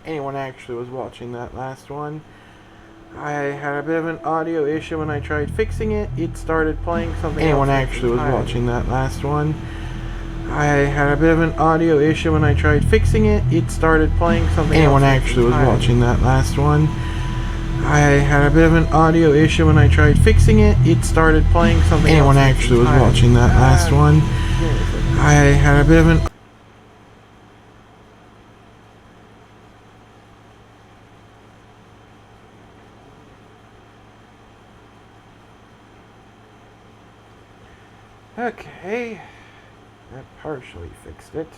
anyone actually was watching that last one. I had a bit of an audio issue when I tried fixing it. It started playing something else. Anyone actually was watching that last one. I had a bit of an audio issue when I tried fixing it. It started playing something else. Anyone actually was watching that last one. I had a bit of an audio issue when I tried fixing it. It started playing something else. Anyone actually was watching that last one. I had a bit of an Okay, that partially fixed it.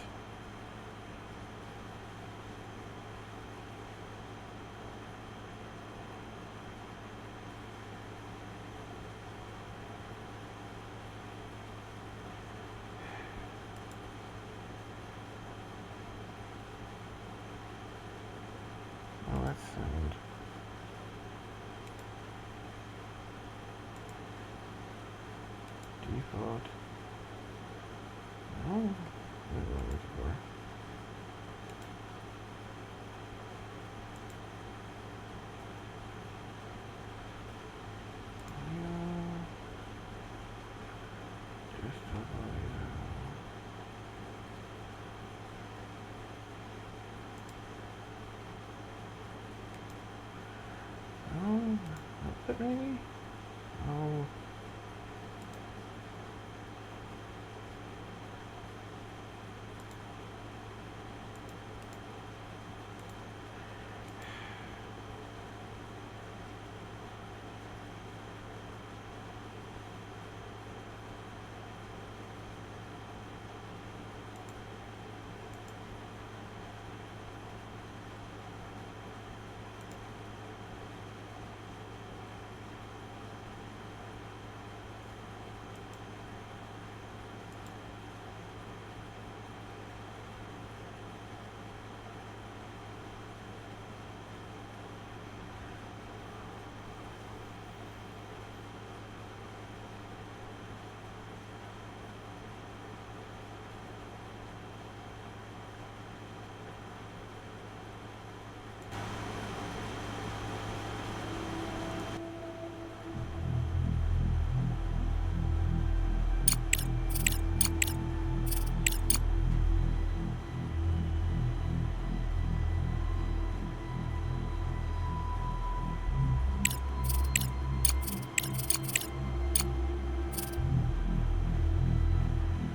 Oh, that sound. Default. No, that's what I was for. Just audio. Oh, output maybe? Oh.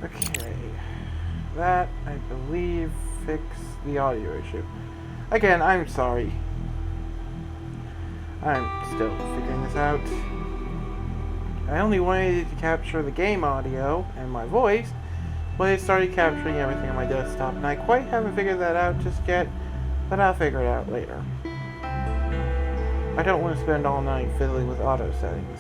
Okay, that, I believe, fixed the audio issue. Again, I'm sorry. I'm still figuring this out. I only wanted to capture the game audio and my voice, but it started capturing everything on my desktop, and I quite haven't figured that out just yet, but I'll figure it out later. I don't want to spend all night fiddling with auto settings.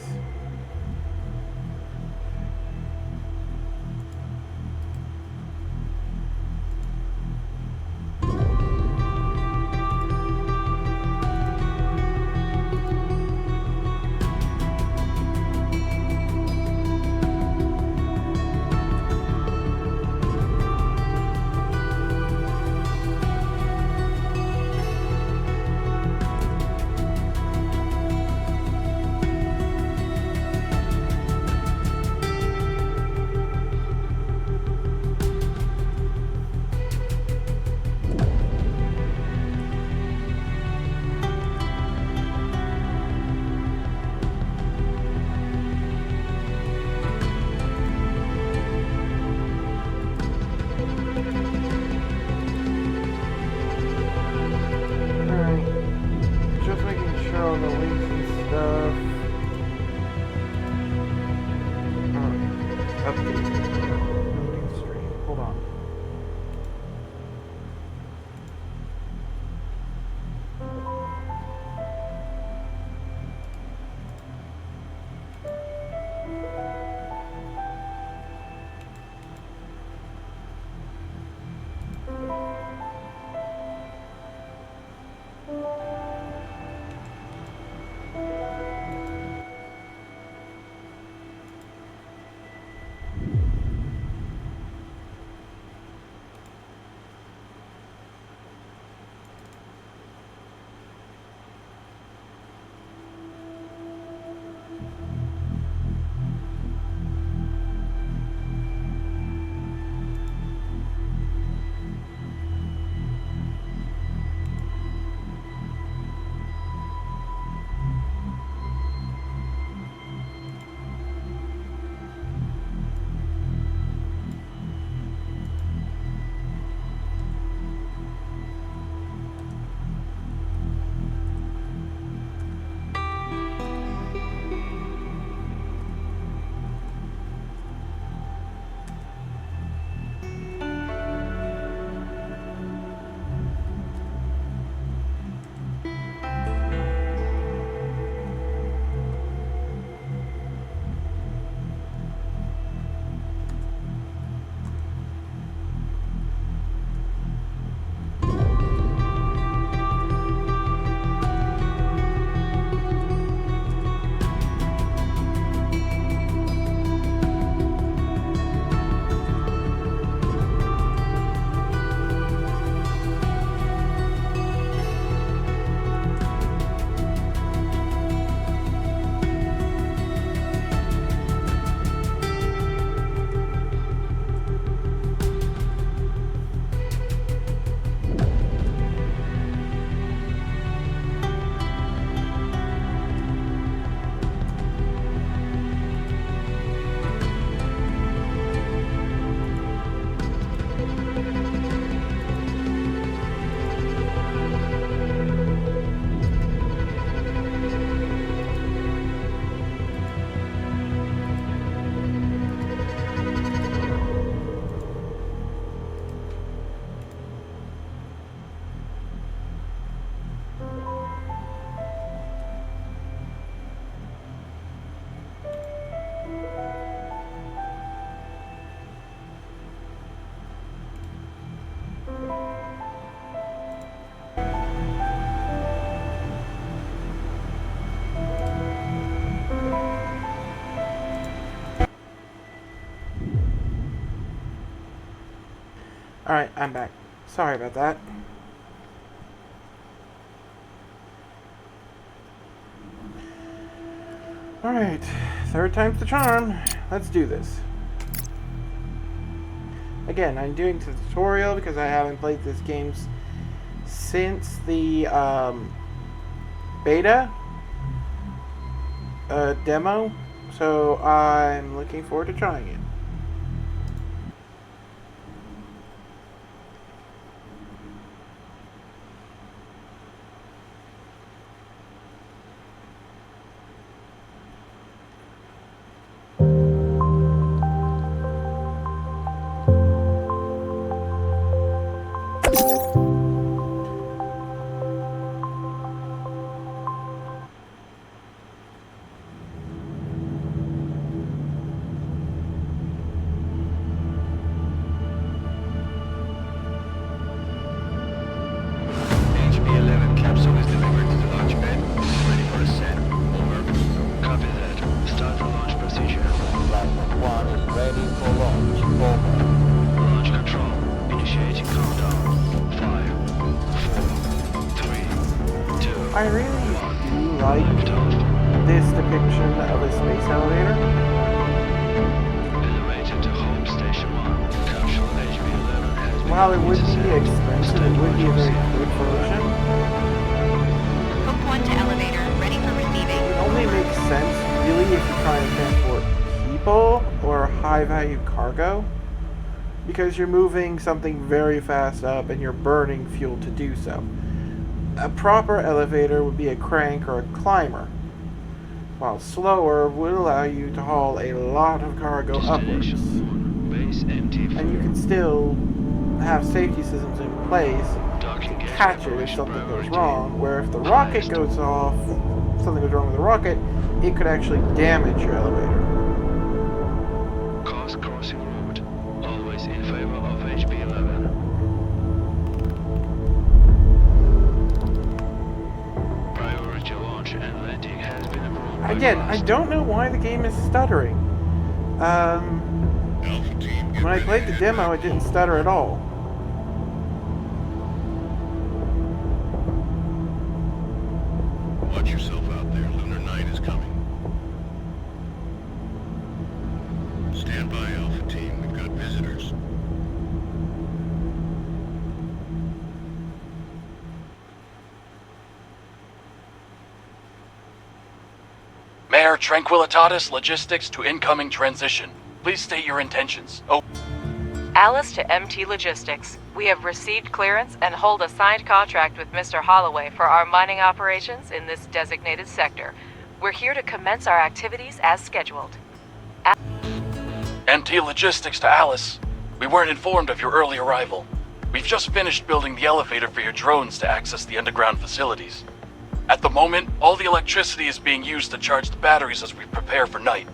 Alright, I'm back. Sorry about that. Alright, third time's the charm. Let's do this. Again, I'm doing the tutorial because I haven't played this game since the beta demo, so I'm looking forward to trying it. I really do like this depiction of a space elevator. While it would be expensive, it would be a very good version. Hook 1 to elevator, ready for receiving. It only makes sense, really, if you try and transport people or high-value cargo, because you're moving something very fast up and you're burning fuel to do so. A proper elevator would be a crank or a climber, while slower would allow you to haul a lot of cargo upwards. And you can still have safety systems in place to catch it if something goes wrong, where if the rocket goes off, something goes wrong with the rocket, it could actually damage your elevator. Cars crossing road, always in favor of HP11. Priority launch and landing has been approved. Again, I don't know why the game is stuttering. When I played the demo, it didn't stutter at all. Watch yourself out there. Lunar Night is coming. Stand by, Alpha Team. We've got visitors. Mayor Tranquilitatis Logistics to incoming transition. Please state your intentions. Oh. Alice to MT Logistics. We have received clearance and hold a signed contract with Mr. Holloway for our mining operations in this designated sector. We're here to commence our activities as scheduled. MT Logistics to Alice. We weren't informed of your early arrival. We've just finished building the elevator for your drones to access the underground facilities. At the moment, all the electricity is being used to charge the batteries as we prepare for night.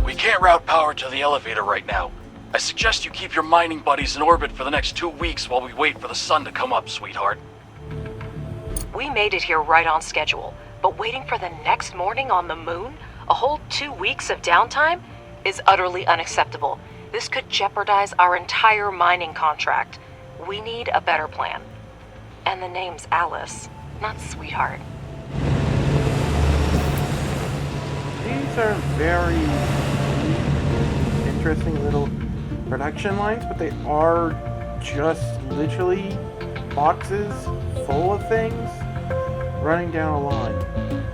We can't route power to the elevator right now. I suggest you keep your mining buddies in orbit for the next 2 weeks while we wait for the sun to come up, sweetheart. We made it here right on schedule, but waiting for the next morning on the moon, a whole 2 weeks of downtime, is utterly unacceptable. This could jeopardize our entire mining contract. We need a better plan. And the name's Alice, not sweetheart. These are very interesting little production lines, but they are just literally boxes full of things running down a line.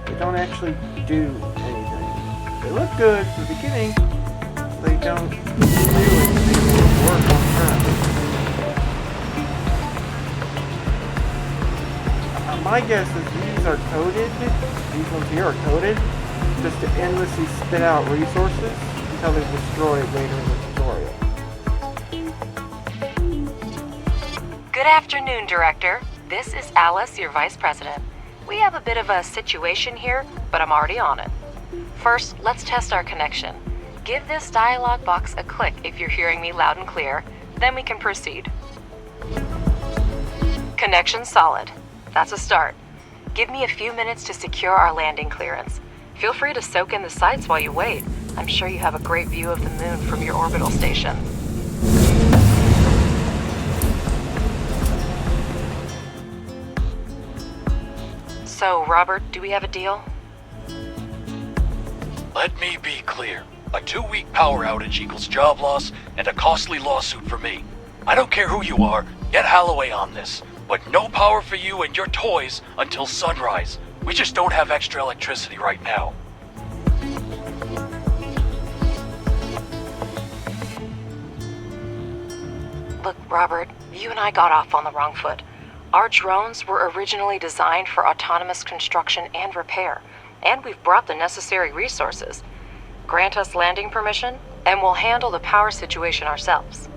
They don't actually do anything. They look good at the beginning, they don't do anything that work on terms. My guess is these are coded, these ones here are coded, just to endlessly spit out resources until they're destroyed later in the tutorial. Good afternoon, Director. This is Alice, your Vice President. We have a bit of a situation here, but I'm already on it. First, let's test our connection. Give this dialog box a click if you're hearing me loud and clear, then we can proceed. Connection solid. That's a start. Give me a few minutes to secure our landing clearance. Feel free to soak in the sights while you wait. I'm sure you have a great view of the moon from your orbital station. So, Robert, do we have a deal? Let me be clear. A 2-week power outage equals job loss and a costly lawsuit for me. I don't care who you are, get Holloway on this. But no power for you and your toys until sunrise. We just don't have extra electricity right now. Look, Robert, you and I got off on the wrong foot. Our drones were originally designed for autonomous construction and repair, and we've brought the necessary resources. Grant us landing permission, and we'll handle the power situation ourselves.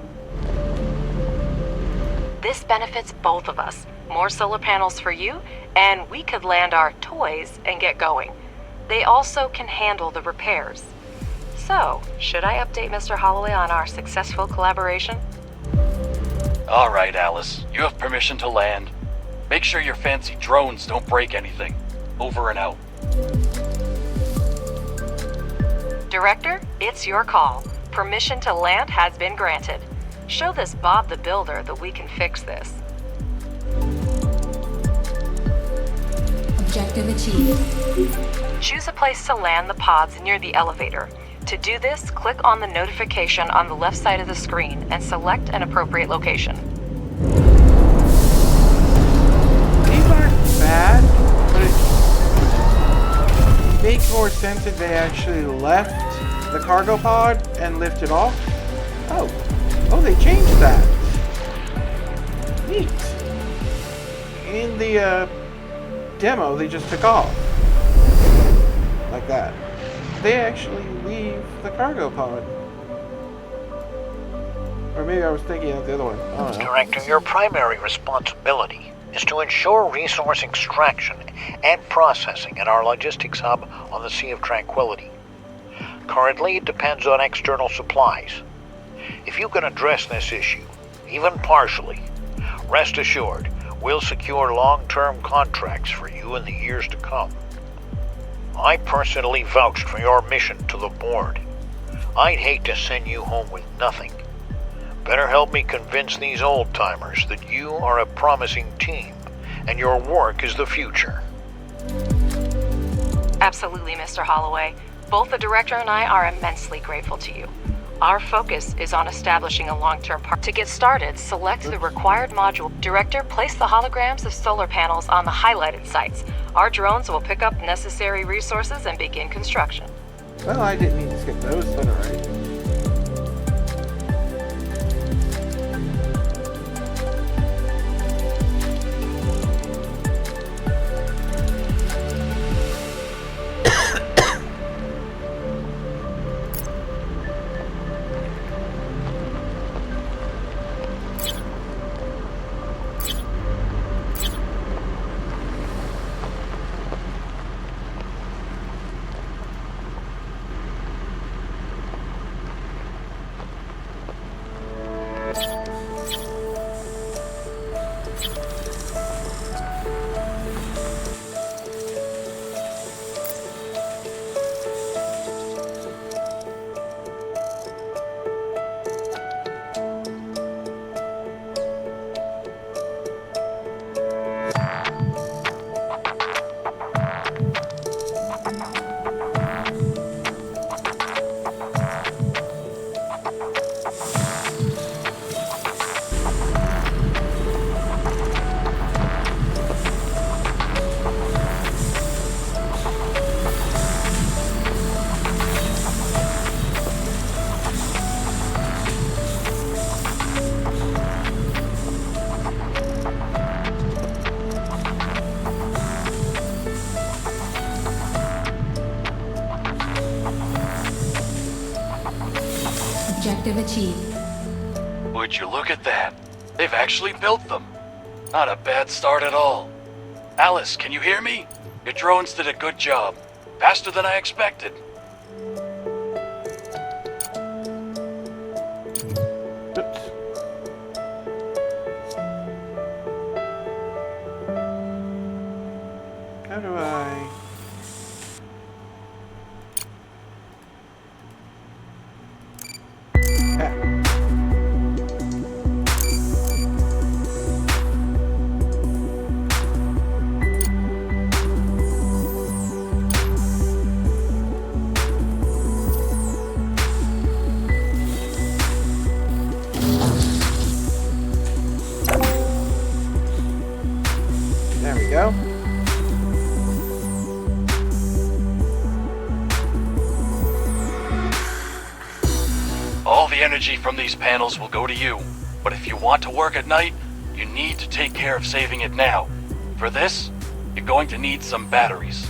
This benefits both of us. More solar panels for you, and we could land our toys and get going. They also can handle the repairs. So, should I update Mr. Holloway on our successful collaboration? All right, Alice. You have permission to land. Make sure your fancy drones don't break anything. Over and out. Director, it's your call. Permission to land has been granted. Show this Bob the Builder that we can fix this. Objective achieved. Choose a place to land the pods near the elevator. To do this, click on the notification on the left side of the screen and select an appropriate location. These aren't bad, but it makes more sense if they actually left the cargo pod and lifted off. Oh, they changed that. Neat. In the demo, they just took off. Like that. They actually leave the cargo pod. Or maybe I was thinking of the other one. I don't know. Director, your primary responsibility is to ensure resource extraction and processing at our logistics hub on the Sea of Tranquility. Currently, it depends on external supplies. If you can address this issue, even partially, rest assured, we'll secure long-term contracts for you in the years to come. I personally vouched for your mission to the board. I'd hate to send you home with nothing. Better help me convince these old-timers that you are a promising team and your work is the future. Absolutely, Mr. Holloway. Both the director and I are immensely grateful to you. Our focus is on establishing a long-term partnership. To get started, select the required module. Director, place the holograms of solar panels on the highlighted sites. Our drones will pick up necessary resources and begin construction. Well, I didn't mean to skip those, but alright. Objective achieved. Would you look at that? They've actually built them. Not a bad start at all. Alice, can you hear me? Your drones did a good job. Faster than I expected. Oops. How do I... There we go. All the energy from these panels will go to you, but if you want to work at night, you need to take care of saving it now. For this, you're going to need some batteries.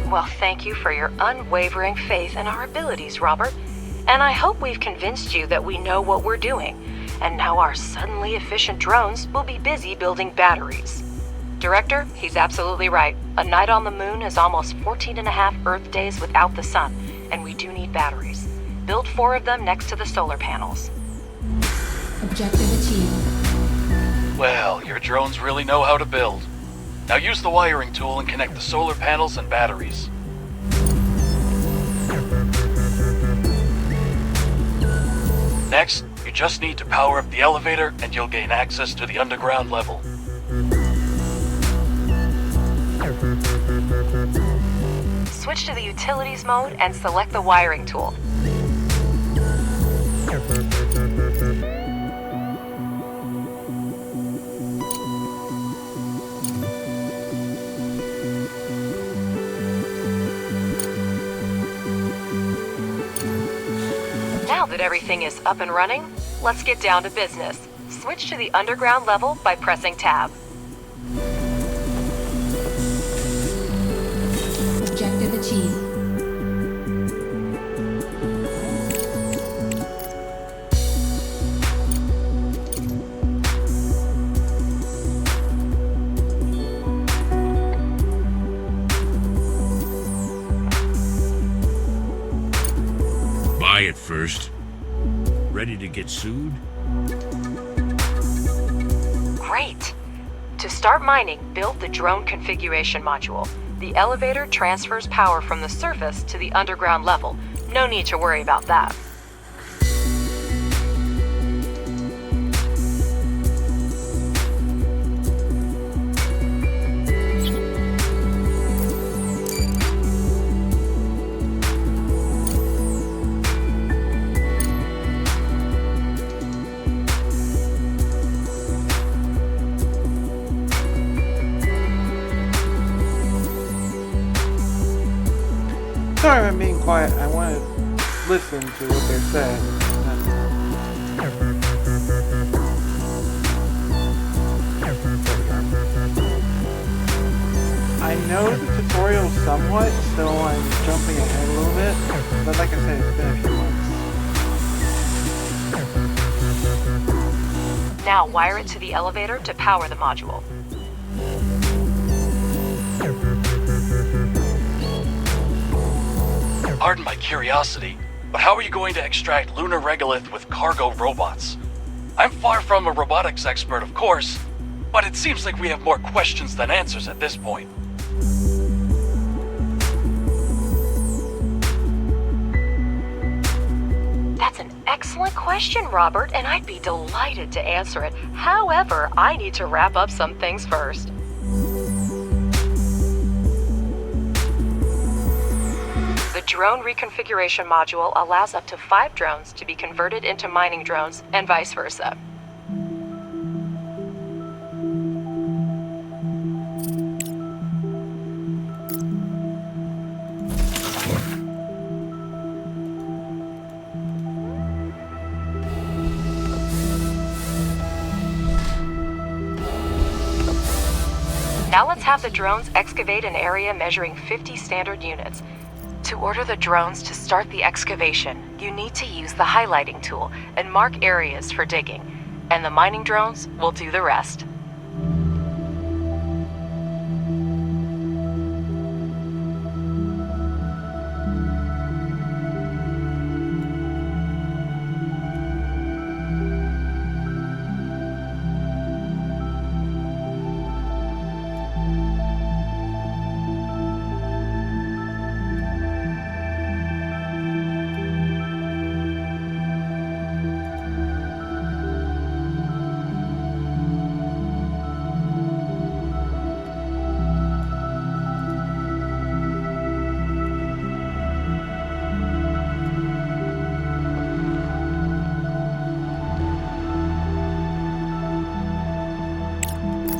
Well, thank you for your unwavering faith in our abilities, Robert. And I hope we've convinced you that we know what we're doing. And now our suddenly efficient drones will be busy building batteries. Director, he's absolutely right. A night on the moon is almost 14.5 Earth days without the sun, and we do need batteries. Build 4 of them next to the solar panels. Objective achieved. Well, your drones really know how to build. Now use the wiring tool and connect the solar panels and batteries. Next, you just need to power up the elevator and you'll gain access to the underground level. Switch to the utilities mode and select the wiring tool. Now that everything is up and running, let's get down to business. Switch to the underground level by pressing tab. Objective achieved. Buy it first. Ready to get sued? Great! To start mining, build the drone configuration module. The elevator transfers power from the surface to the underground level. No need to worry about that. Sorry if I'm being quiet. I want to listen to what they're saying. I know the tutorial somewhat, so I'm jumping ahead a little bit. But like I said, it's been a few months. Now wire it to the elevator to power the module. Pardon my curiosity, but how are you going to extract lunar regolith with cargo robots? I'm far from a robotics expert, of course, but it seems like we have more questions than answers at this point. That's an excellent question, Robert, and I'd be delighted to answer it. However, I need to wrap up some things first. The drone reconfiguration module allows up to 5 drones to be converted into mining drones and vice versa. Now let's have the drones excavate an area measuring 50 standard units. To order the drones to start the excavation, you need to use the highlighting tool and mark areas for digging, and the mining drones will do the rest.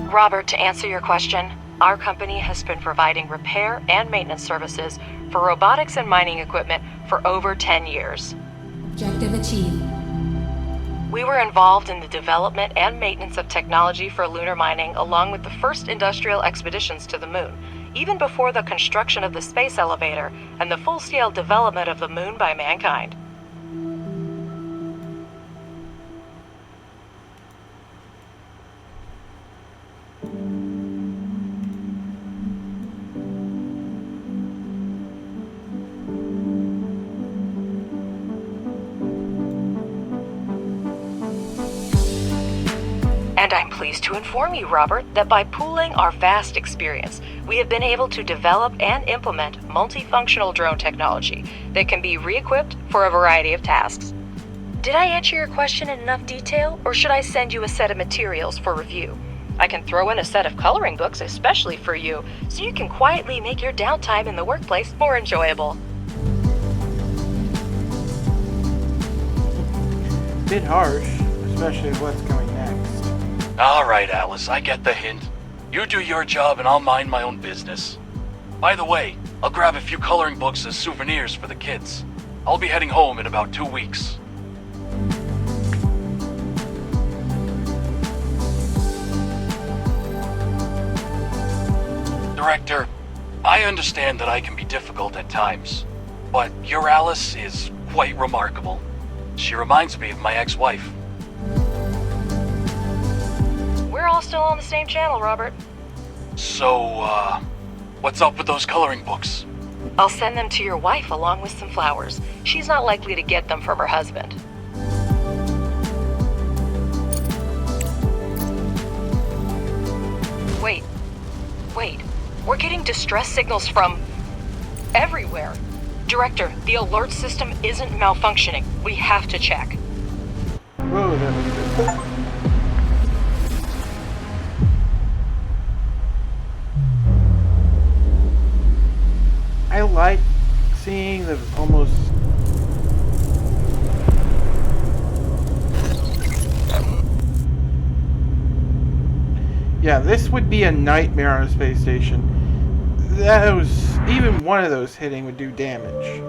Robert, to answer your question, our company has been providing repair and maintenance services for robotics and mining equipment for over 10 years. Objective achieved. We were involved in the development and maintenance of technology for lunar mining along with the first industrial expeditions to the moon, even before the construction of the space elevator and the full-scale development of the moon by mankind. And I'm pleased to inform you, Robert, that by pooling our vast experience, we have been able to develop and implement multifunctional drone technology that can be re-equipped for a variety of tasks. Did I answer your question in enough detail, or should I send you a set of materials for review? I can throw in a set of coloring books especially for you, so you can quietly make your downtime in the workplace more enjoyable. Bit harsh, especially with what's coming next. Alright, Alice, I get the hint. You do your job and I'll mind my own business. By the way, I'll grab a few coloring books as souvenirs for the kids. I'll be heading home in about 2 weeks. Director, I understand that I can be difficult at times, but your Alice is quite remarkable. She reminds me of my ex-wife. We're all still on the same channel, Robert. So, what's up with those coloring books? I'll send them to your wife along with some flowers. She's not likely to get them from her husband. Wait. We're getting distress signals from everywhere. Director, the alert system isn't malfunctioning. We have to check. Whoa, that was good. I like seeing the almost... Yeah, this would be a nightmare on a space station. Even one of those hitting would do damage.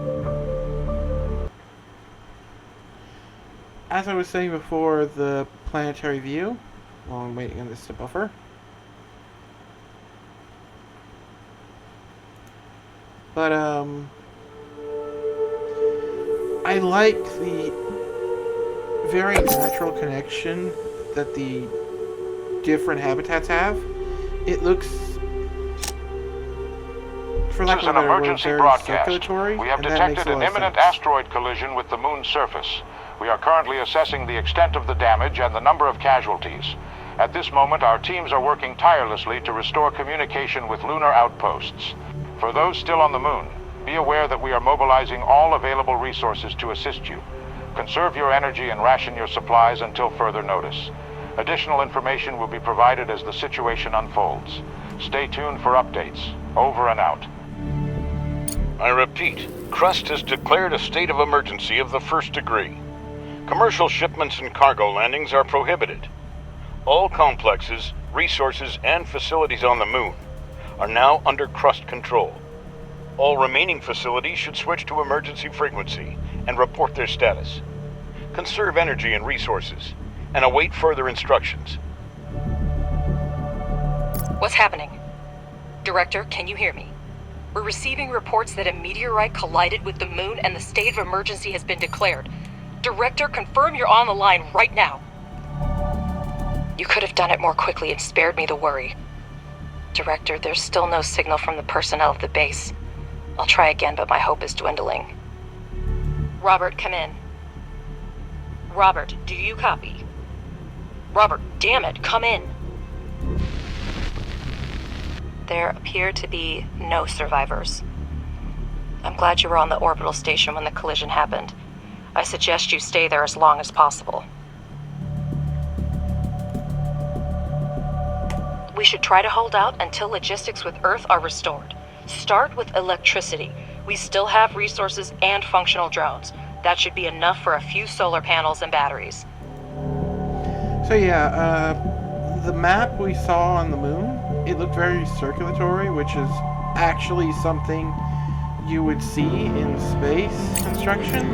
As I was saying before, the planetary view, while I'm waiting on this to buffer. But, I like the very natural connection that the different habitats have. It looks, for lack This of is a an better word, emergency very broadcast. circulatory, We have and that makes detected a an lot of imminent sense. asteroid collision with the moon's surface. We are currently assessing the extent of the damage and the number of casualties. At this moment, our teams are working tirelessly to restore communication with lunar outposts. For those still on the moon, be aware that we are mobilizing all available resources to assist you. Conserve your energy and ration your supplies until further notice. Additional information will be provided as the situation unfolds. Stay tuned for updates. Over and out. I repeat, Crust has declared a state of emergency of the first degree. Commercial shipments and cargo landings are prohibited. All complexes, resources, and facilities on the moon are now under Crust control. All remaining facilities should switch to emergency frequency and report their status. Conserve energy and resources, and await further instructions. What's happening? Director, can you hear me? We're receiving reports that a meteorite collided with the moon and the state of emergency has been declared. Director, confirm you're on the line right now. You could have done it more quickly and spared me the worry. Director, there's still no signal from the personnel of the base. I'll try again, but my hope is dwindling. Robert, come in. Robert, do you copy? Robert, damn it, come in. There appear to be no survivors. I'm glad you were on the orbital station when the collision happened. I suggest you stay there as long as possible. We should try to hold out until logistics with Earth are restored. Start with electricity. We still have resources and functional drones. That should be enough for a few solar panels and batteries. So yeah, the map we saw on the moon, it looked very circulatory, which is actually something you would see in space construction.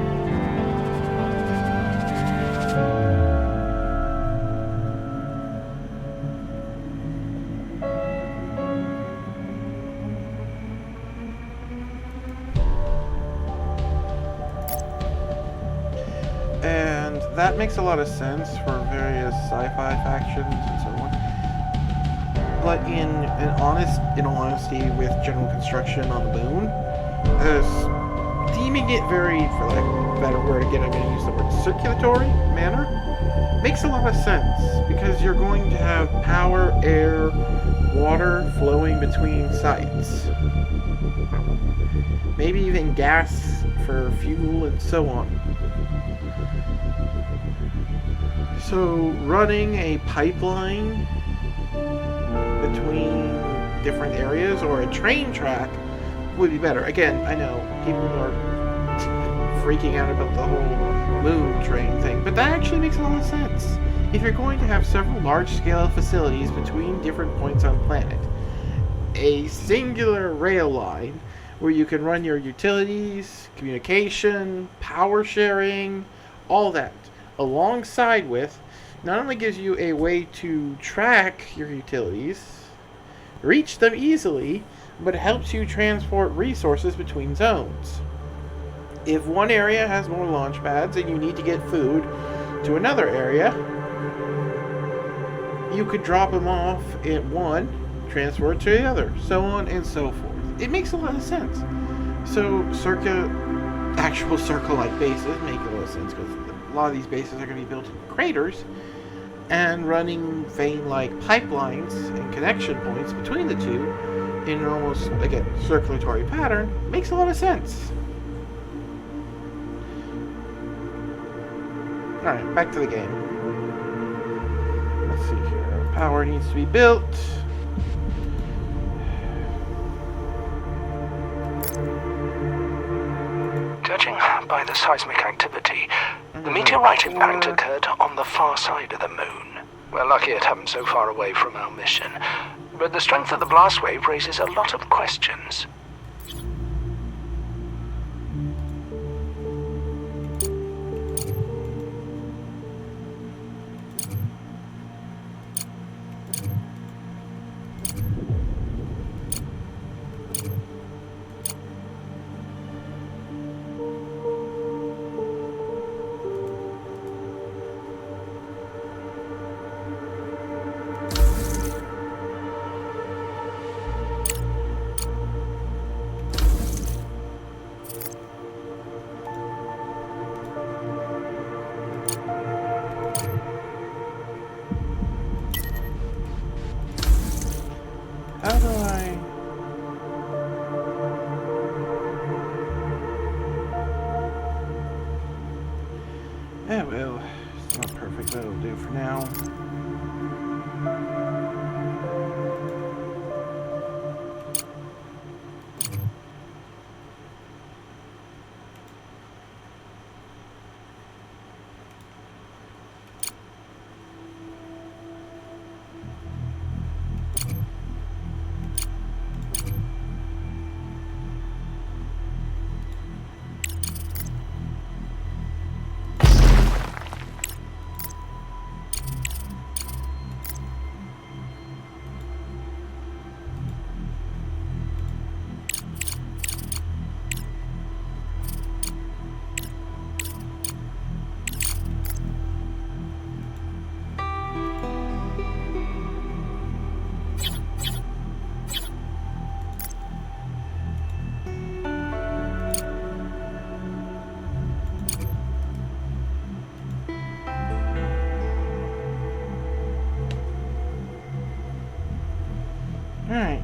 And that makes a lot of sense for various sci-fi factions and so on. But in all honesty, with general construction on the moon, deeming it very, for lack of a better word again, I'm going to use the word circulatory manner, makes a lot of sense, because you're going to have power, air, water flowing between sites. Maybe even gas for fuel and so on. So running a pipeline between different areas or a train track would be better. Again, I know people are freaking out about the whole moon train thing, but that actually makes a lot of sense. If you're going to have several large-scale facilities between different points on planet, a singular rail line where you can run your utilities, communication, power sharing, all that, alongside with, not only gives you a way to track your utilities, reach them easily, but helps you transport resources between zones. If one area has more launch pads and you need to get food to another area, you could drop them off at one, transfer it to the other, so on and so forth. It makes a lot of sense. So actual circle-like bases make a lot of sense, because a lot of these bases are going to be built in craters, and running vein-like pipelines and connection points between the two in an almost, again, circulatory pattern makes a lot of sense. Alright, back to the game. Let's see here. Power needs to be built. Judging by the seismic activity, the meteorite impact occurred on the far side of the moon. We're lucky it happened so far away from our mission, but the strength of the blast wave raises a lot of questions. How do I... Yeah, well, it's not perfect, but it'll do for now. Alright.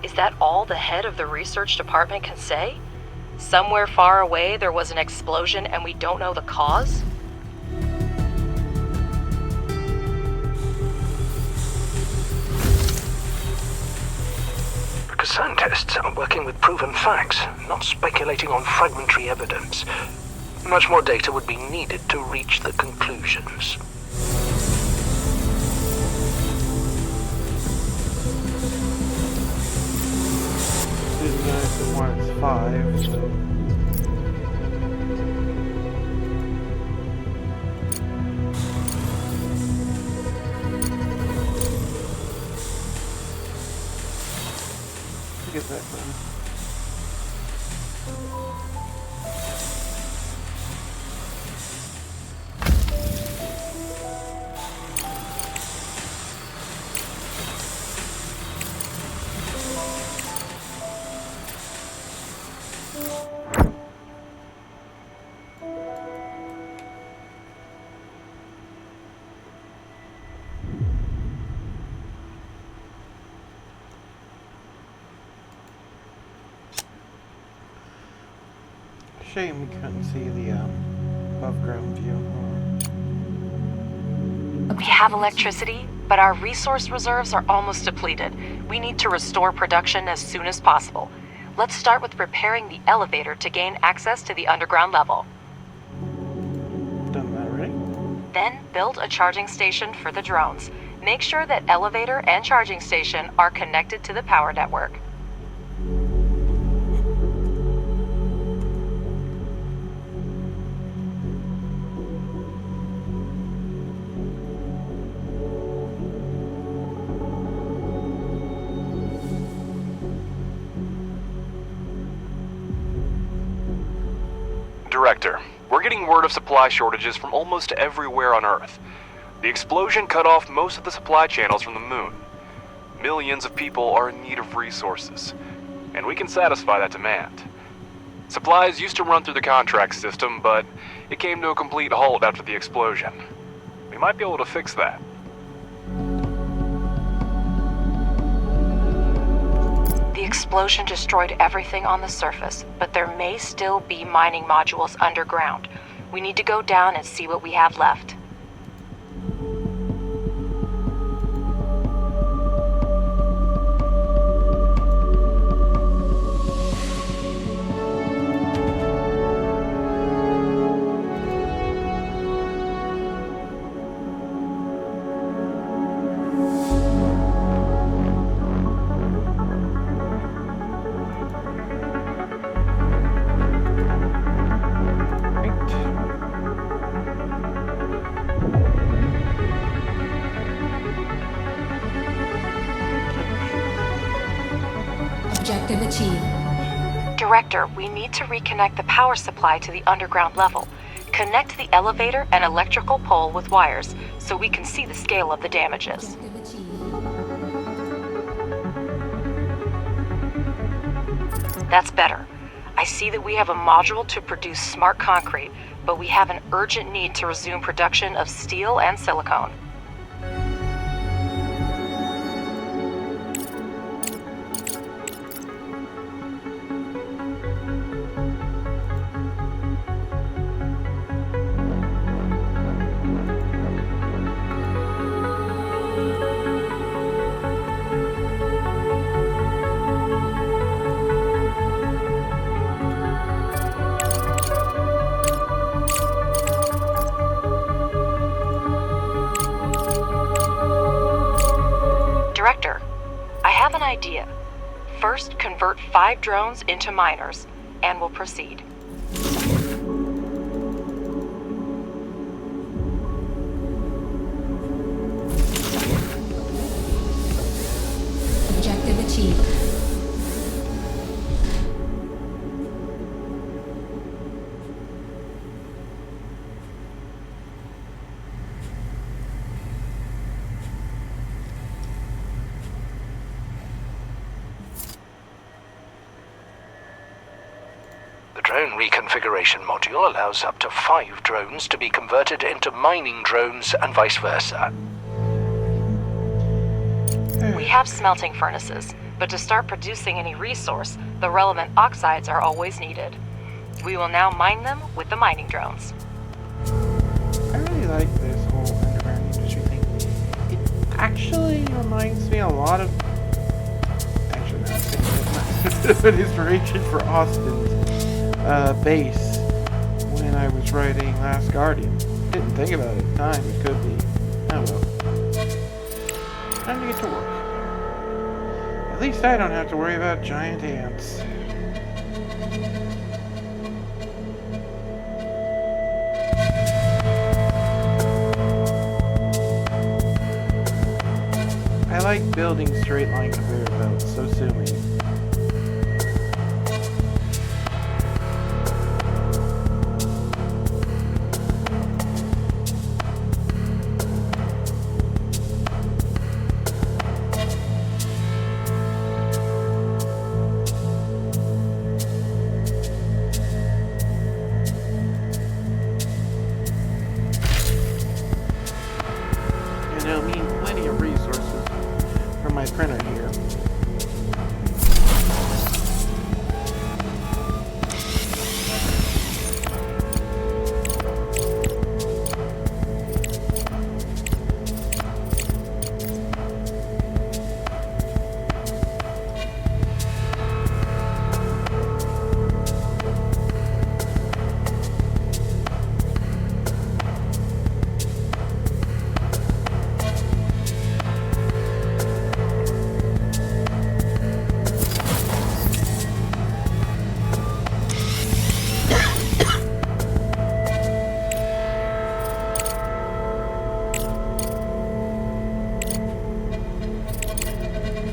Is that all the head of the research department can say? Somewhere far away there was an explosion and we don't know the cause? Because scientists are working with proven facts, not speculating on fragmentary evidence. Much more data would be needed to reach the conclusions. Didn't notice it when it's 5, so... Get that done. Shame we couldn't see the above ground view. We have electricity, but our resource reserves are almost depleted. We need to restore production as soon as possible. Let's start with repairing the elevator to gain access to the underground level. Done that already? Then build a charging station for the drones. Make sure that elevator and charging station are connected to the power network. Director, we're getting word of supply shortages from almost everywhere on Earth. The explosion cut off most of the supply channels from the moon. Millions of people are in need of resources, and we can satisfy that demand. Supplies used to run through the contract system, but it came to a complete halt after the explosion. We might be able to fix that. The explosion destroyed everything on the surface, but there may still be mining modules underground. We need to go down and see what we have left. Objective achieved. Director, we need to reconnect the power supply to the underground level. Connect the elevator and electrical pole with wires so we can see the scale of the damages. Objective achieved. That's better. I see that we have a module to produce smart concrete, but we have an urgent need to resume production of steel and silicone. Director, I have an idea. First, convert 5 drones into miners, and we'll proceed. Objective achieved. drone reconfiguration module allows up to 5 drones to be converted into mining drones and vice versa. We have smelting furnaces, but to start producing any resource, the relevant oxides are always needed. We will now mine them with the mining drones. I really like this whole underground industry thing. It actually reminds me a lot of... Actually, no, it's a bit of an inspiration for Austin's base when I was writing Last Guardian. Didn't think about it at the time, it could be. Oh well. Time to get to work. At least I don't have to worry about giant ants. I like building straight line conveyor belts, so sue me. And it'll mean plenty of resources from my printer here.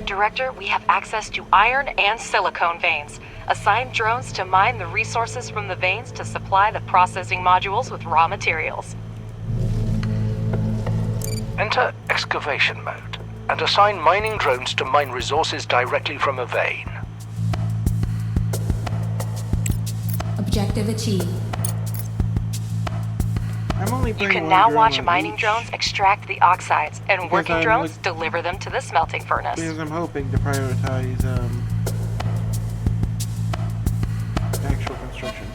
Director, we have access to iron and silicone veins. Assign drones to mine the resources from the veins to supply the processing modules with raw materials. Enter excavation mode and assign mining drones to mine resources directly from a vein. Objective achieved. I'm only You putting can one now drone watch on mining each drones extract the oxides, and Because working I'm drones deliver them to the smelting furnace. because I'm hoping to prioritize actual construction.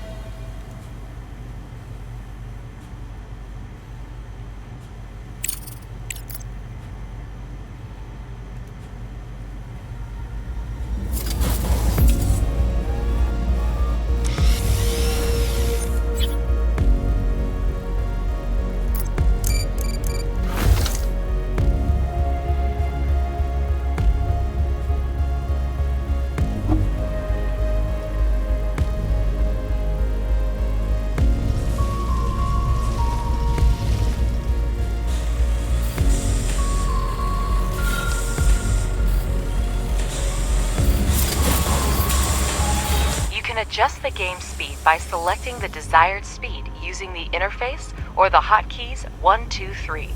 Adjust the game speed by selecting the desired speed using the interface or the hotkeys 1, 2, 3.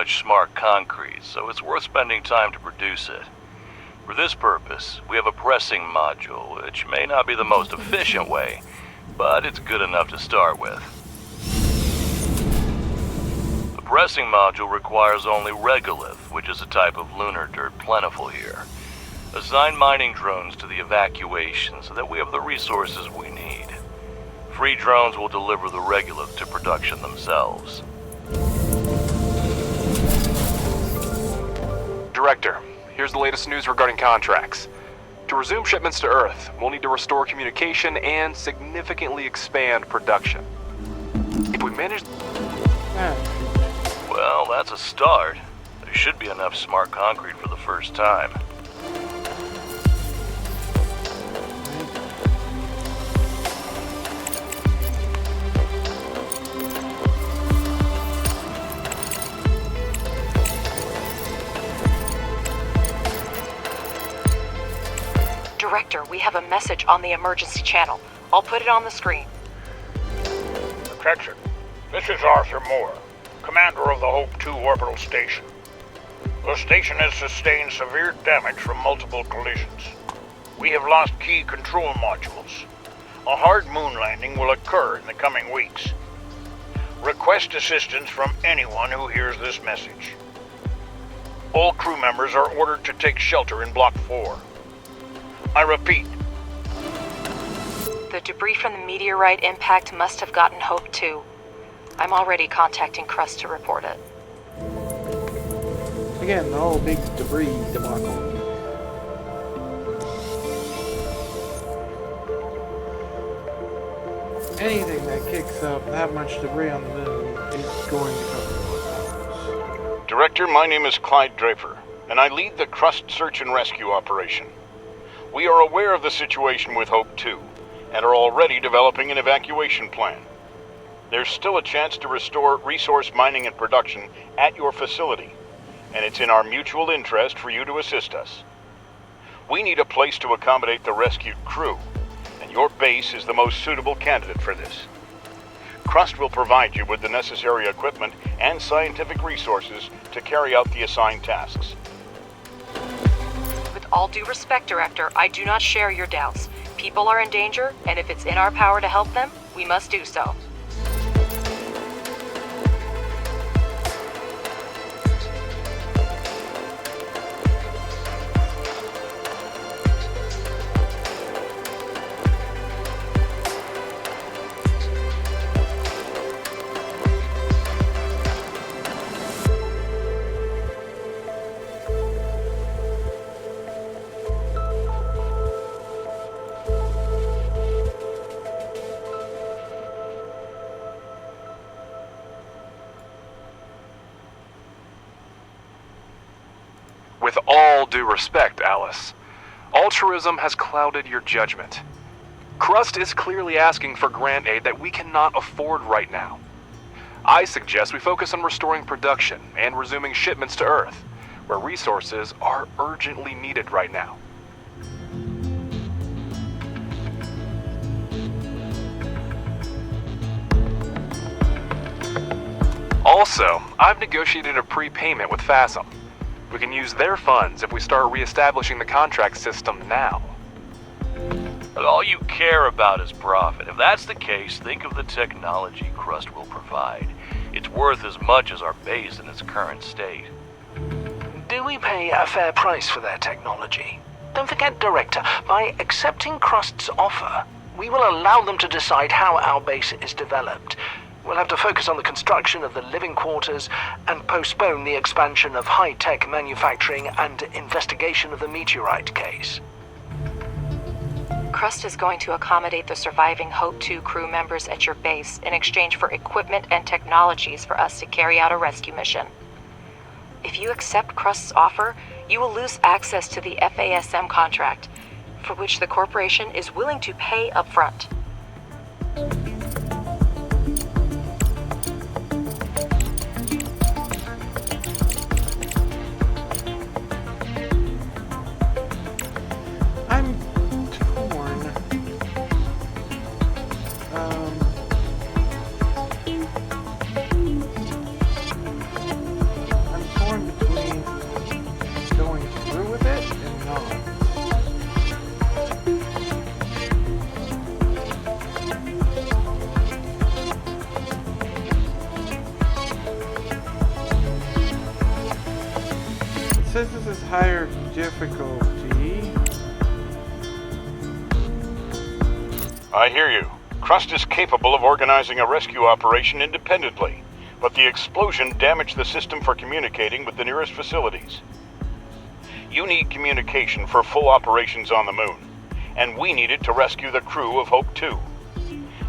much smart concrete, so it's worth spending time to produce it. For this purpose, we have a pressing module, which may not be the most efficient way, but it's good enough to start with. The pressing module requires only regolith, which is a type of lunar dirt plentiful here. Assign mining drones to the evacuation so that we have the resources we need. Free drones will deliver the regolith to production themselves. Director, here's the latest news regarding contracts. To resume shipments to Earth, we'll need to restore communication and significantly expand production. If we manage... Well, that's a start. There should be enough smart concrete for the first time. Director, we have a message on the emergency channel. I'll put it on the screen. Attention. This is Arthur Moore, commander of the Hope 2 orbital station. The station has sustained severe damage from multiple collisions. We have lost key control modules. A hard moon landing will occur in the coming weeks. Request assistance from anyone who hears this message. All crew members are ordered to take shelter in Block 4. I repeat. The debris from the meteorite impact must have gotten Hope 2. I'm already contacting Crust to report it. Again, the whole big debris debacle. Anything that kicks up that much debris on the moon is going to cover. Director, my name is Clyde Draper, and I lead the Crust search and rescue operation. We are aware of the situation with Hope 2, and are already developing an evacuation plan. There's still a chance to restore resource mining and production at your facility, and it's in our mutual interest for you to assist us. We need a place to accommodate the rescued crew, and your base is the most suitable candidate for this. Crust will provide you with the necessary equipment and scientific resources to carry out the assigned tasks. With all due respect, Director, I do not share your doubts. People are in danger, and if it's in our power to help them, we must do so. With all due respect, Alice, altruism has clouded your judgment. Crust is clearly asking for grant aid that we cannot afford right now. I suggest we focus on restoring production and resuming shipments to Earth, where resources are urgently needed right now. Also, I've negotiated a prepayment with FASM. We can use their funds if we start reestablishing the contract system now. But all you care about is profit. If that's the case, think of the technology Crust will provide. It's worth as much as our base in its current state. Do we pay a fair price for their technology? Don't forget, Director, by accepting Crust's offer, we will allow them to decide how our base is developed. We'll have to focus on the construction of the living quarters and postpone the expansion of high-tech manufacturing and investigation of the meteorite case. Crust is going to accommodate the surviving Hope 2 crew members at your base in exchange for equipment and technologies for us to carry out a rescue mission. If you accept Crust's offer, you will lose access to the FASM contract, for which the corporation is willing to pay upfront. I'm torn. I'm says this is higher difficulty. I hear you. Crust is capable of organizing a rescue operation independently, but the explosion damaged the system for communicating with the nearest facilities. You need communication for full operations on the moon, and we need it to rescue the crew of Hope 2.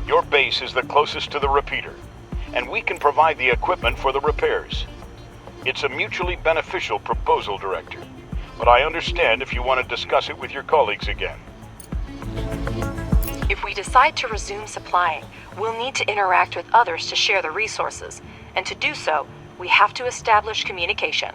Your base is the closest to the repeater, and we can provide the equipment for the repairs. It's a mutually beneficial proposal, Director, but I understand if you want to discuss it with your colleagues again. If we decide to resume supplying, we'll need to interact with others to share the resources, and to do so, we have to establish communication.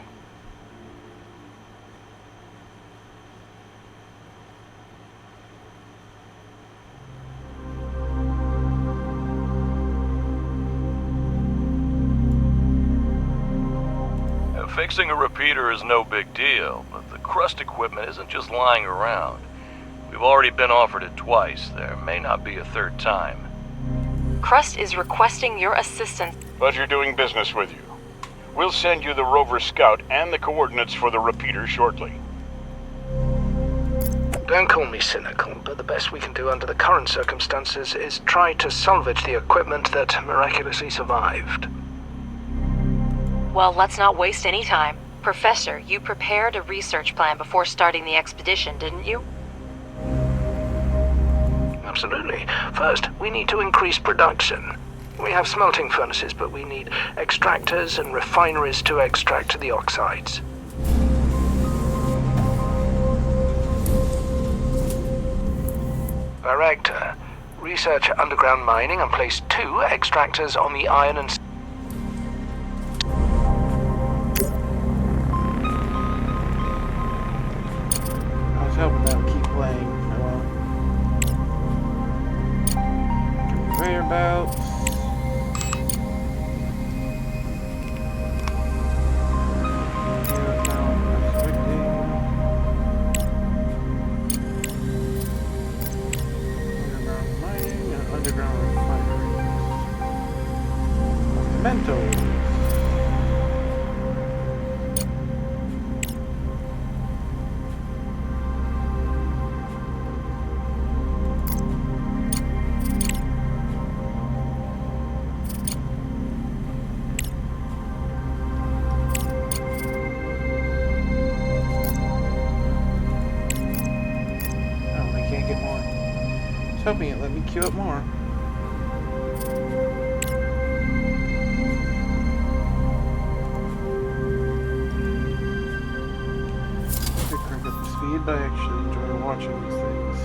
Fixing a repeater is no big deal, but the Crust equipment isn't just lying around. We've already been offered it twice. There may not be a third time. Crust is requesting your assistance. Pleasure doing business with you. We'll send you the Rover Scout and the coordinates for the repeater shortly. Don't call me cynical, but the best we can do under the current circumstances is try to salvage the equipment that miraculously survived. Well, let's not waste any time. Professor, you prepared a research plan before starting the expedition, didn't you? Absolutely. First, we need to increase production. We have smelting furnaces, but we need extractors and refineries to extract the oxides. Director, research underground mining and place 2 extractors on the iron and... I was hoping that would keep playing. Oh well. Conveyor belts. Underground mining and underground refineries. Mental. Hoping it let me queue up more. Could crank up the speed, but I actually enjoy watching these things.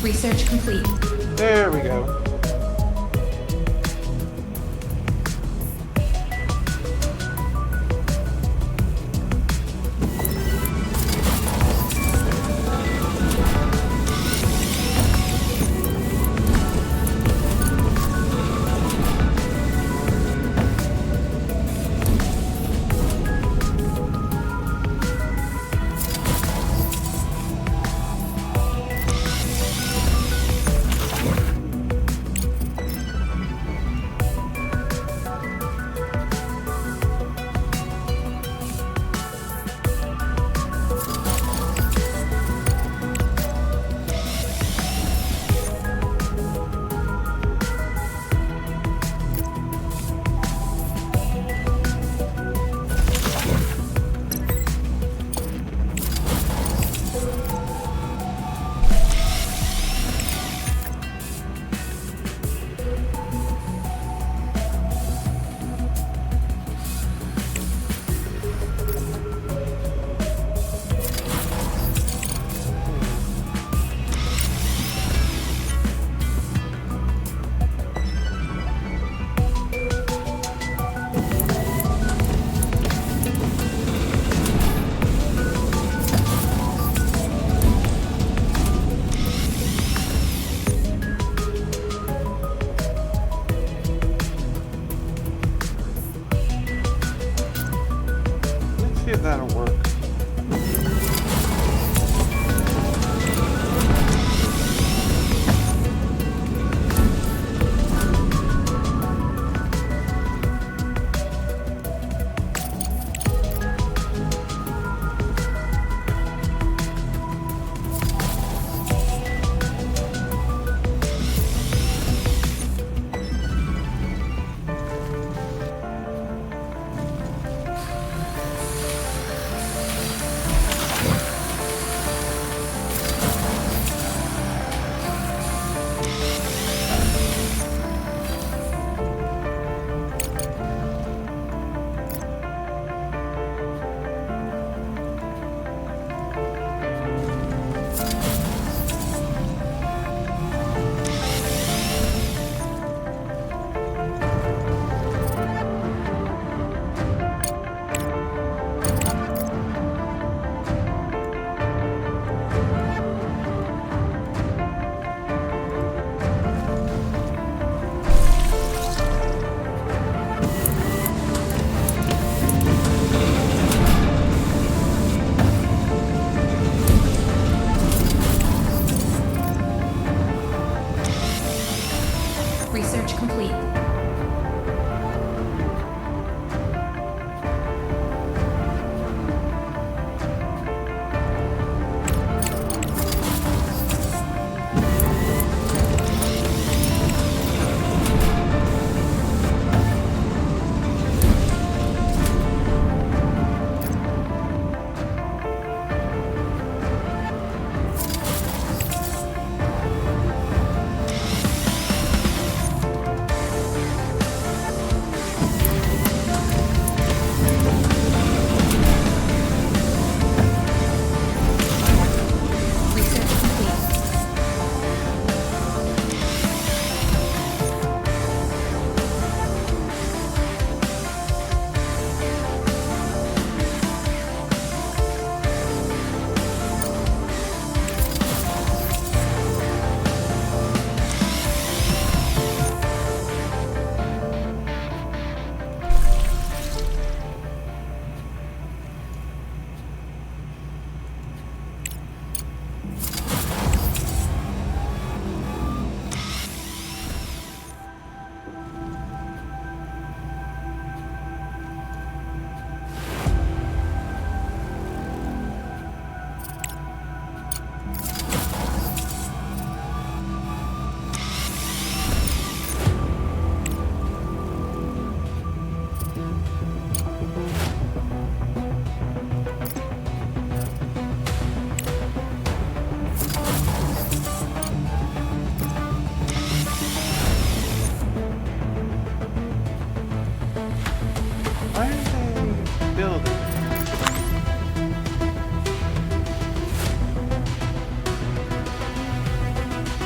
Research complete. There we go.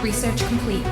Research complete.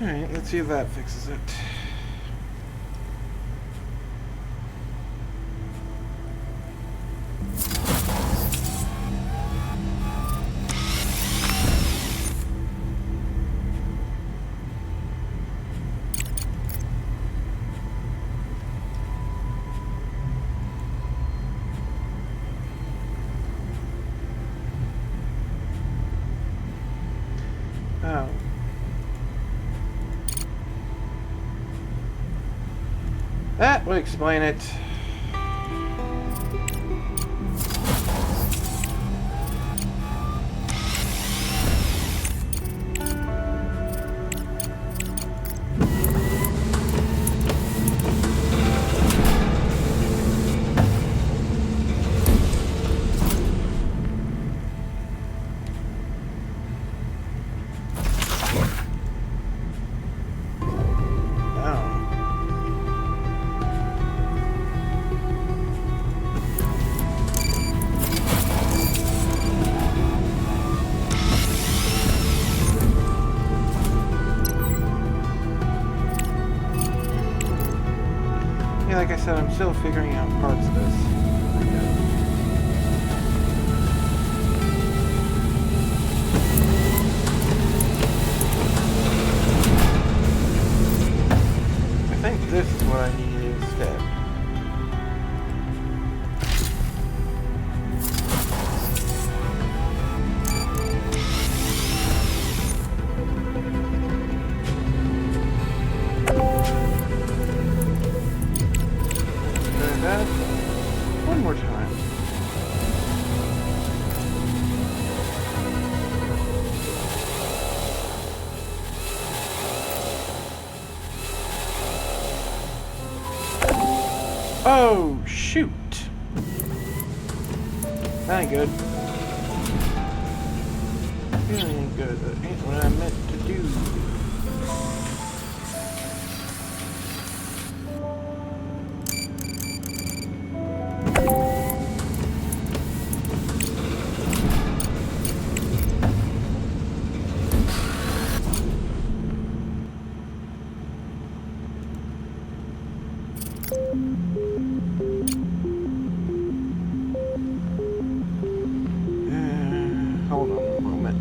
Alright, let's see if that fixes it. Oh. That would explain it. Like I said, I'm still figuring out parts of this. I think this is what I need instead. One more time. Oh, shit. shoot. That ain't good. That ain't good. That ain't what I meant to do. Hold on a moment.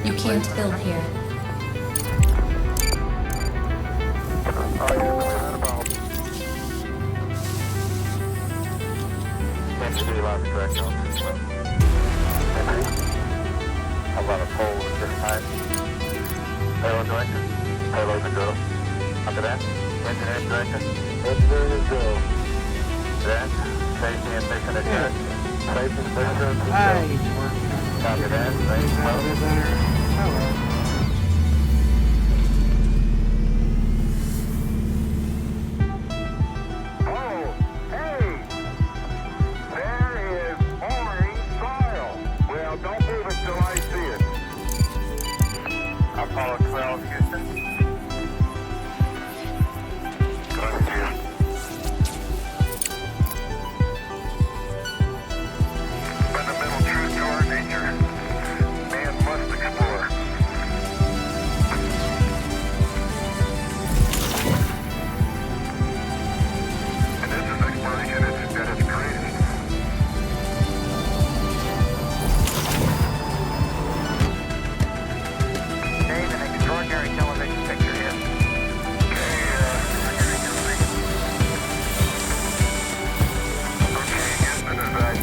You can't build here. How about a pole at this time? Payload director? Payload control. After that, engineering director? Engineering is go. That, safety and mission assurance. Safety and mission assurance. Copy that, safety well. Apollo 12, Houston. Going to you. Fundamental truth to our nature. Man must explore. And this is exploration at its greatest. Extraordinary television picture here. Okay, Houston, as I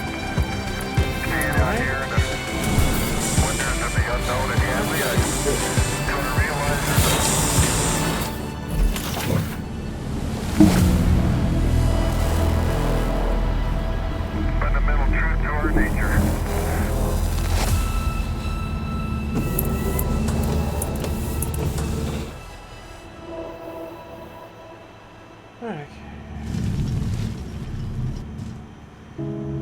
stand out here in the wonders of the unknown and Hadley, I come to realize there's a fundamental truth to our nature. Okay.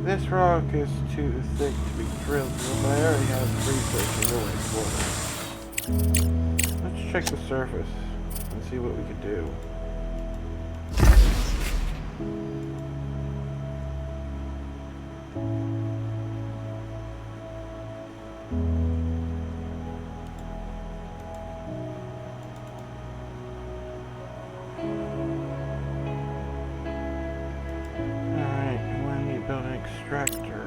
This rock is too thick to be drilled through, but I already have research going for it. Let's check the surface and see what we can do. Extractor.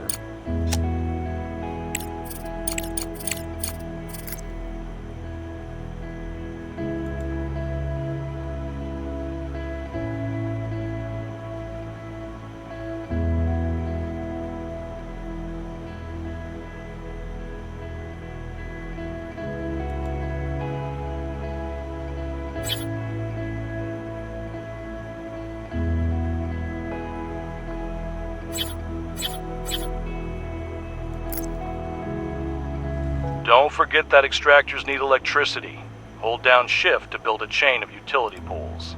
Don't forget that extractors need electricity. Hold down shift to build a chain of utility poles.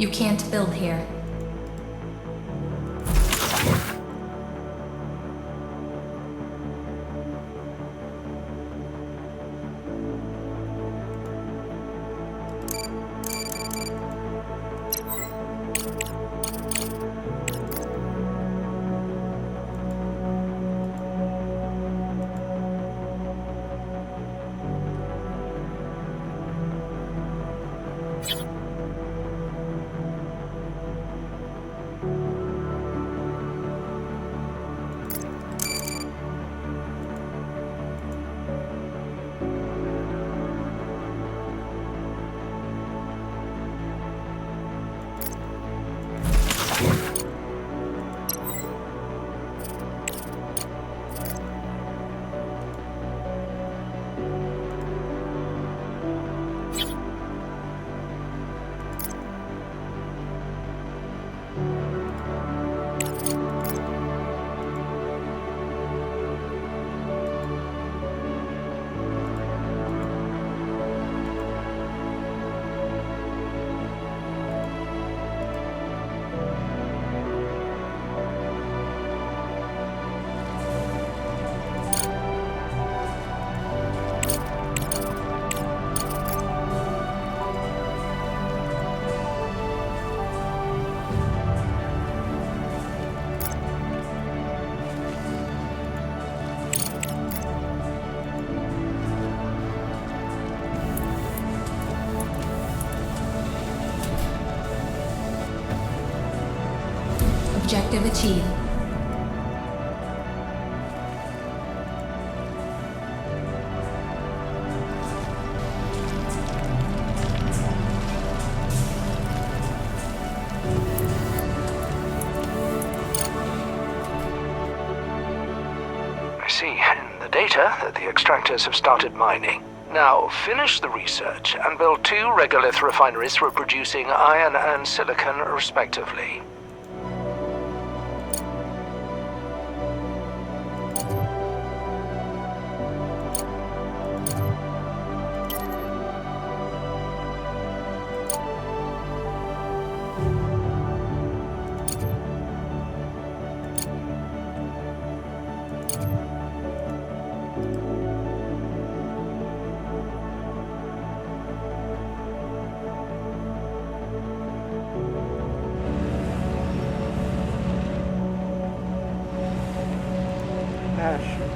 You can't build here. Objective achieved. I see in the data that the extractors have started mining. Now, finish the research and build 2 regolith refineries for producing iron and silicon, respectively. Ah, shoot.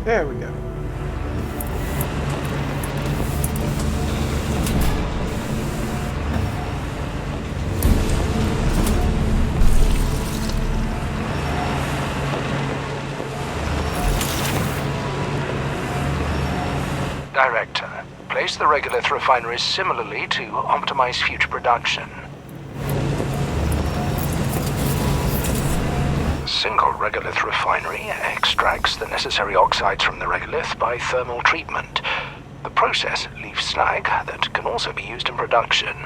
There we go. Director, place the regolith refineries similarly to optimize future production. A single regolith refinery extracts the necessary oxides from the regolith by thermal treatment. The process leaves slag that can also be used in production.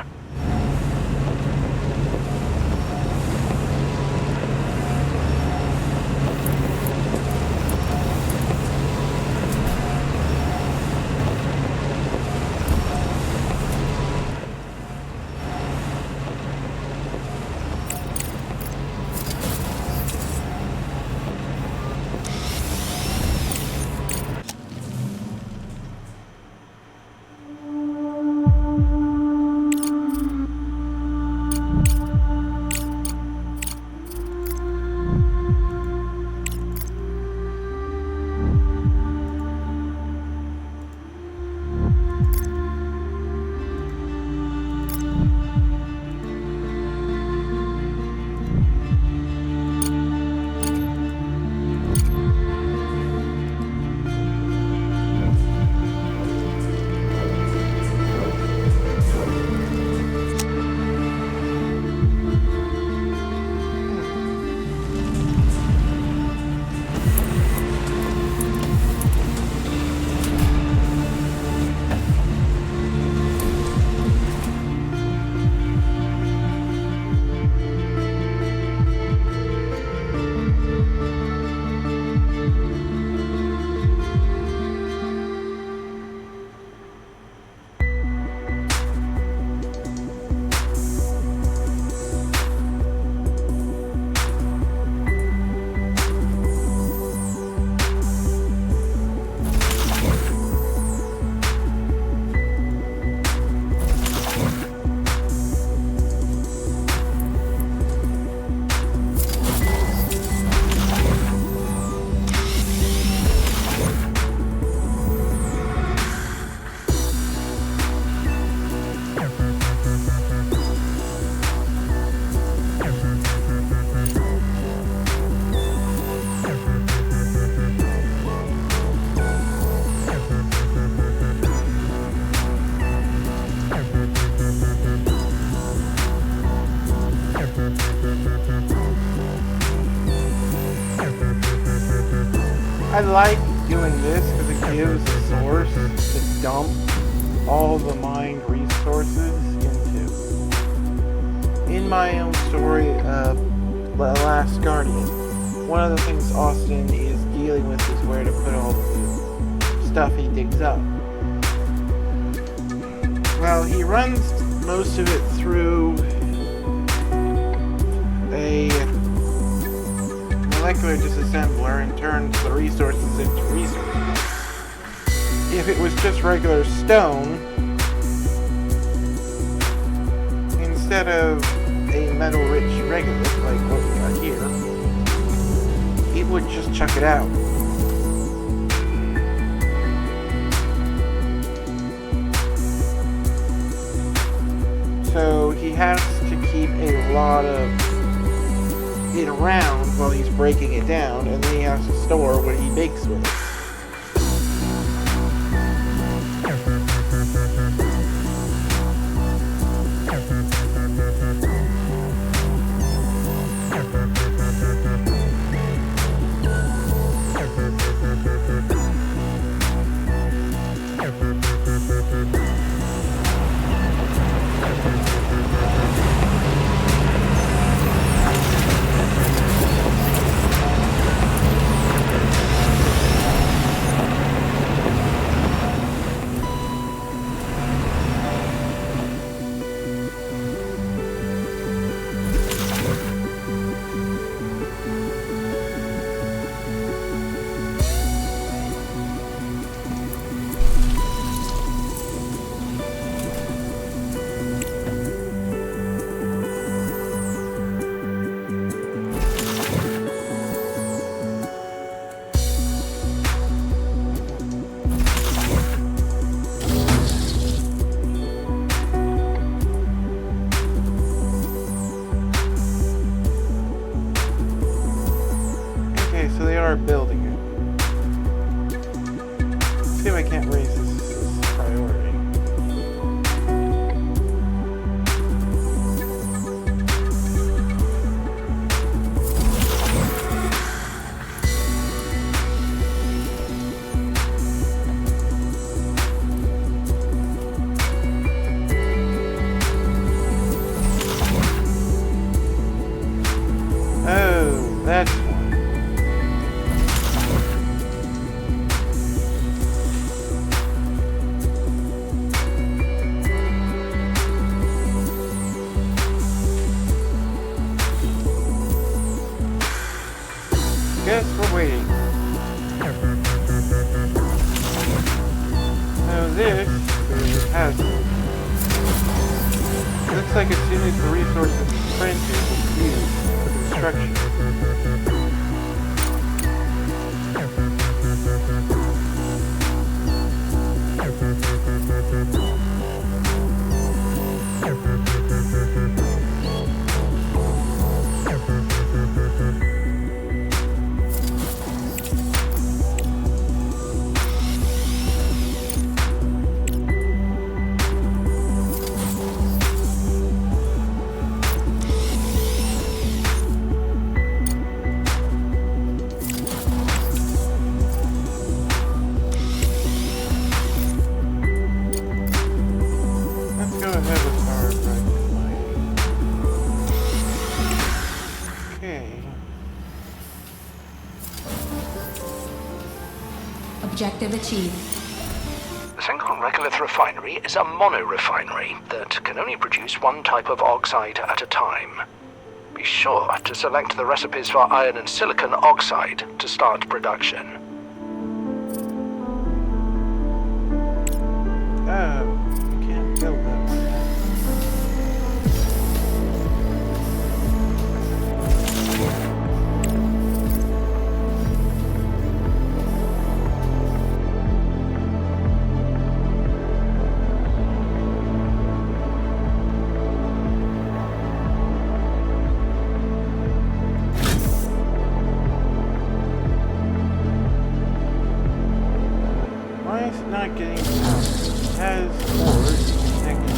like doing this because it gives a source to dump all the mined resources into. In my own story, The Last Guardian, one of the things Austin is dealing with is where to put all the stuff he digs up. Well, he runs most of it through a molecular disassembler and turns the resources into resources. If it was just regular stone, instead of a metal-rich regolith like what we got here, it would just chuck it out. So he has to keep a lot of it around while he's breaking it down, and then he has to store what he bakes with it. So they are building it. See if I can't raise this priority. Oh, that's guess we're waiting. Now this has looks like as soon as the resources printed, it's used for construction. Objective achieved. The single regolith refinery is a mono-refinery that can only produce one type of oxide at a time. Be sure to select the recipes for iron and silicon oxide to start production. Oh, I can't build that one. Why is it not getting it has ores connected.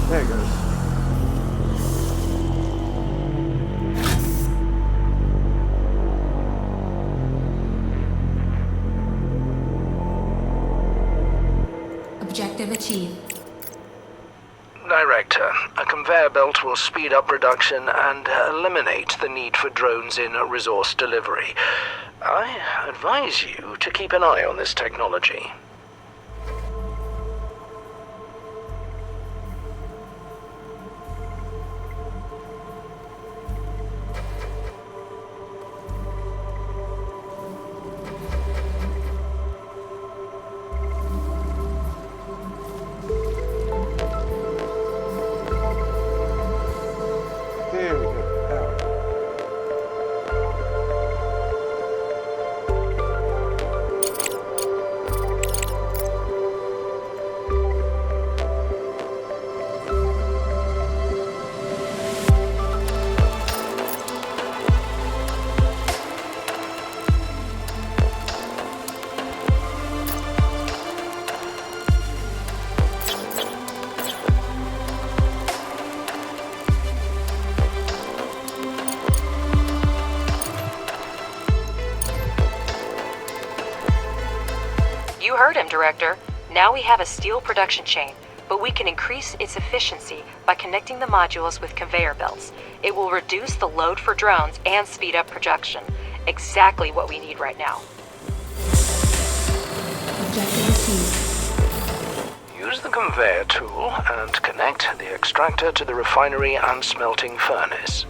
There it goes. achieved. Director, a conveyor belt will speed up production and eliminate the need for drones in resource delivery. I advise you to keep an eye on this technology. There we go. Power. You heard him, Director. Now we have a steel production chain, but we can increase its efficiency by connecting the modules with conveyor belts. It will reduce the load for drones and speed up production. Exactly what we need right now. Objective achieved. Use the conveyor tool and connect the extractor to the refinery and smelting furnace.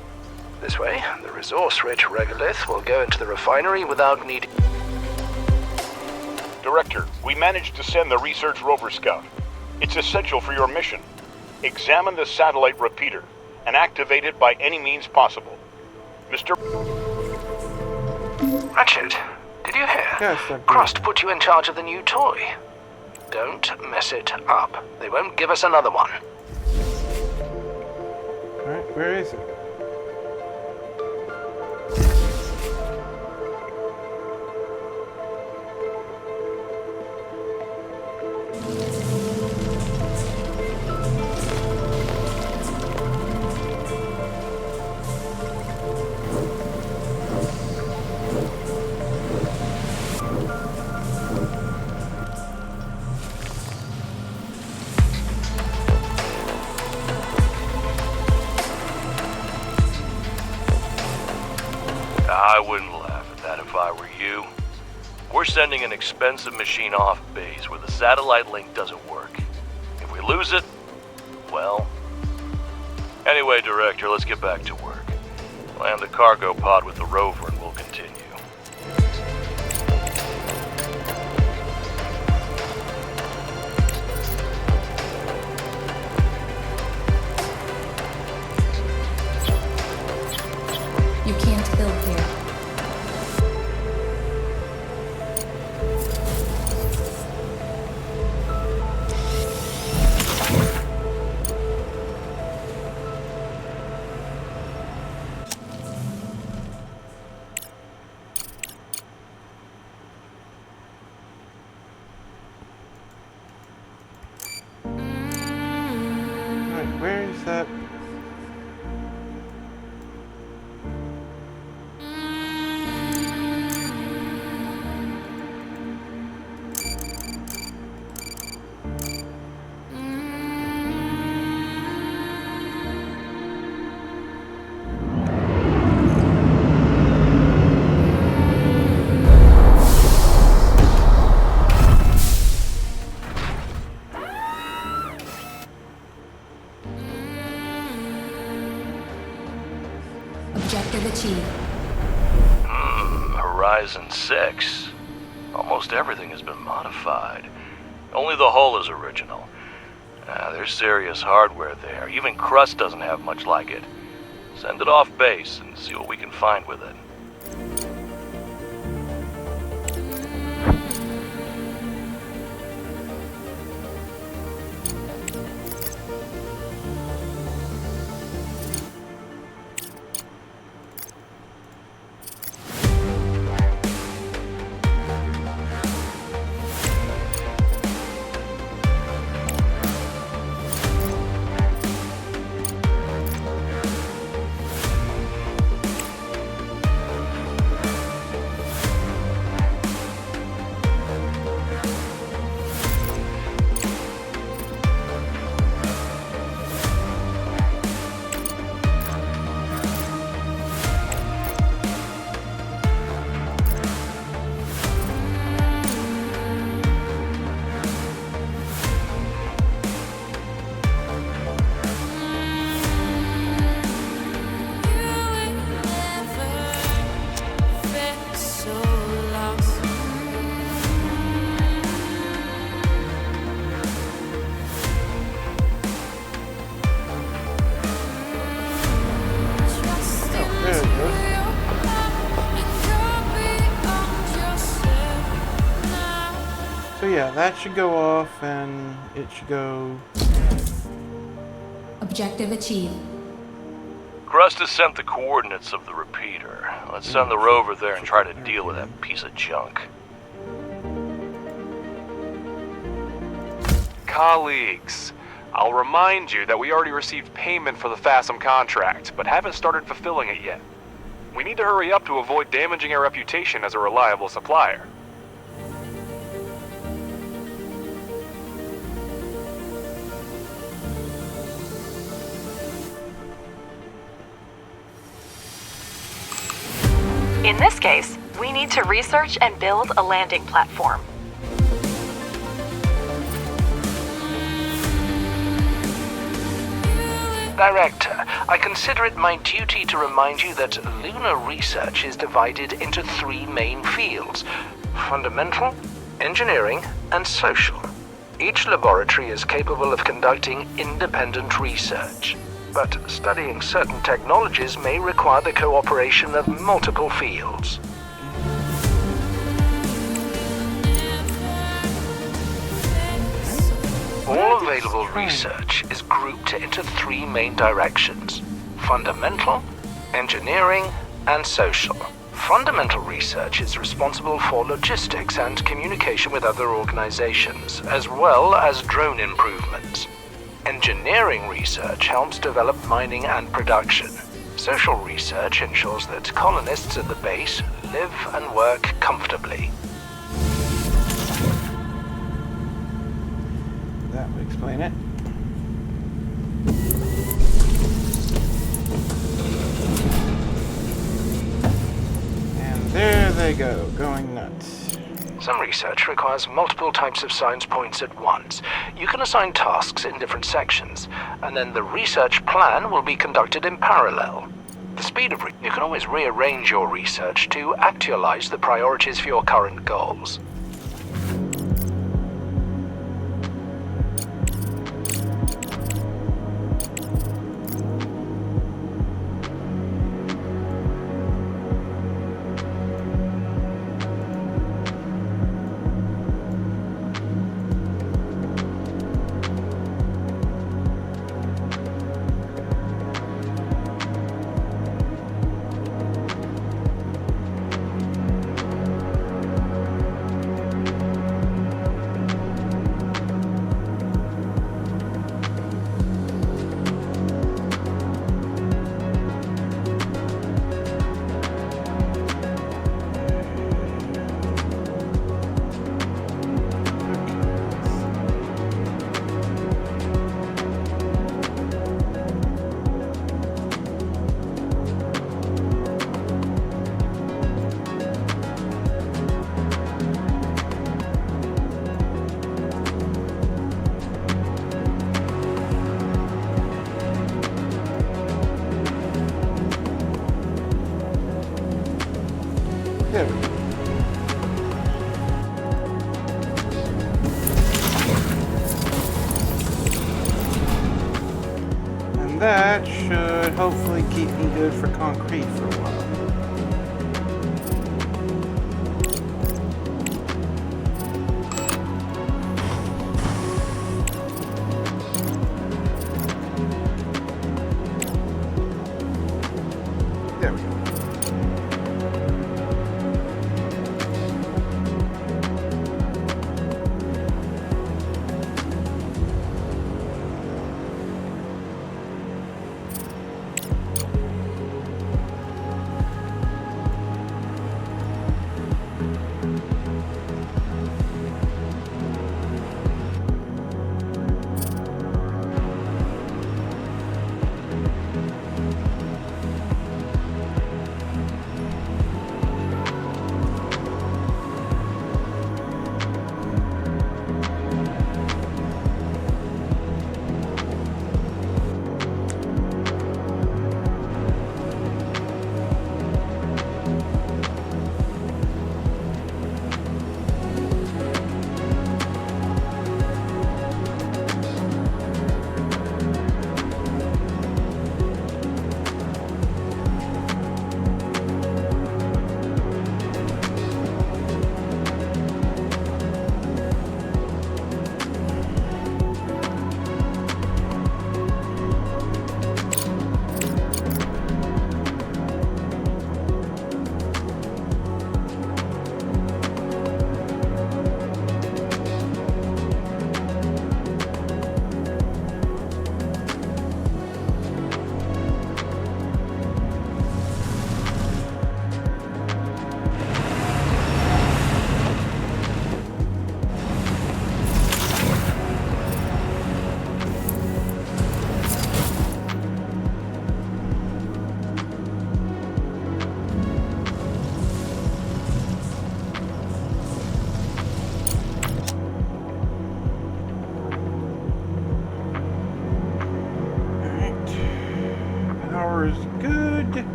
This way, the resource-rich regolith will go into the refinery without needing... Director, we managed to send the Research Rover Scout. It's essential for your mission. Examine the satellite repeater and activate it by any means possible. Mr. Ratchet, did you hear? Yes, I did. Crust put you in charge of the new toy. Don't mess it up. They won't give us another one. Alright, where is it? I wouldn't laugh at that if I were you. We're sending an expensive machine off base where the satellite link doesn't work. If we lose it, well... Anyway, Director, let's get back to work. Land the cargo pod with the rover and we'll continue. You can't build here. Alright, where is that? Objective achieved. Horizon 6. Almost everything has been modified. Only the hull is original. There's serious hardware there. Even Crust doesn't have much like it. Send it off base and see what we can find with it. yeah, that should go off, and it should go... Objective achieved. Crust has sent the coordinates of the repeater. Let's send the rover there and try to deal with that piece of junk. Colleagues, I'll remind you that we already received payment for the FASM contract, but haven't started fulfilling it yet. We need to hurry up to avoid damaging our reputation as a reliable supplier. In this case, we need to research and build a landing platform. Director, I consider it my duty to remind you that lunar research is divided into 3 main fields: fundamental, engineering, and social. Each laboratory is capable of conducting independent research, but studying certain technologies may require the cooperation of multiple fields. All available research is grouped into 3 main directions: fundamental, engineering, and social. Fundamental research is responsible for logistics and communication with other organizations, as well as drone improvements. Engineering research helps develop mining and production. Social research ensures that colonists at the base live and work comfortably. That would explain it. And there they go, going nuts. Some research requires multiple types of science points at once. You can assign tasks in different sections, and then the research plan will be conducted in parallel. The speed of you can always rearrange your research to actualize the priorities for your current goals. There we go. And that should hopefully keep me good for concrete for a while. There we go.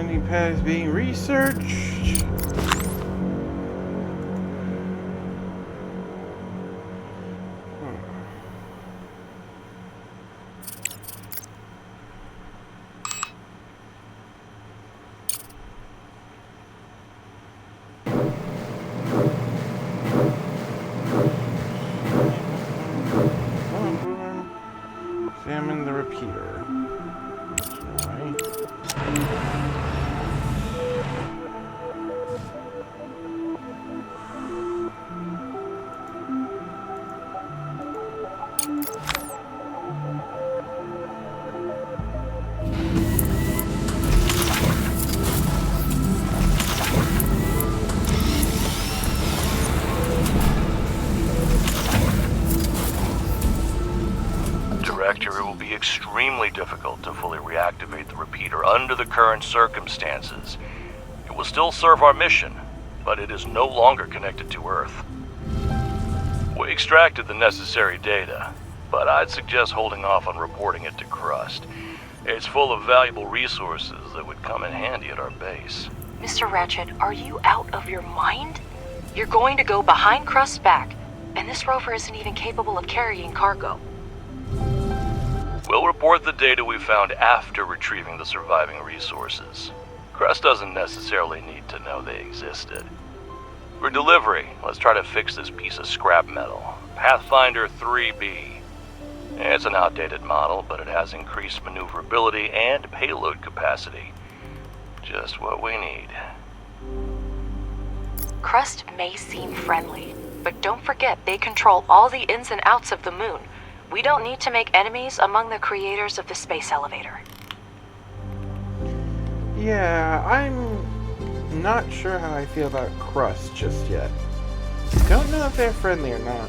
landing pad is being researched. Examine the repeater. Director, it will be extremely difficult to fully reactivate the repeater under the current circumstances. It will still serve our mission, but it is no longer connected to Earth. We extracted the necessary data, but I'd suggest holding off on reporting it to Crust. It's full of valuable resources that would come in handy at our base. Mr. Ratchet, are you out of your mind? You're going to go behind Crust's back, and this rover isn't even capable of carrying cargo. We'll report the data we found after retrieving the surviving resources. Crust doesn't necessarily need to know they existed. For delivery, let's try to fix this piece of scrap metal. Pathfinder 3B. It's an outdated model, but it has increased maneuverability and payload capacity. Just what we need. Crust may seem friendly, but don't forget they control all the ins and outs of the moon. We don't need to make enemies among the creators of the space elevator. Yeah, I'm not sure how I feel about Crust just yet. Don't know if they're friendly or not.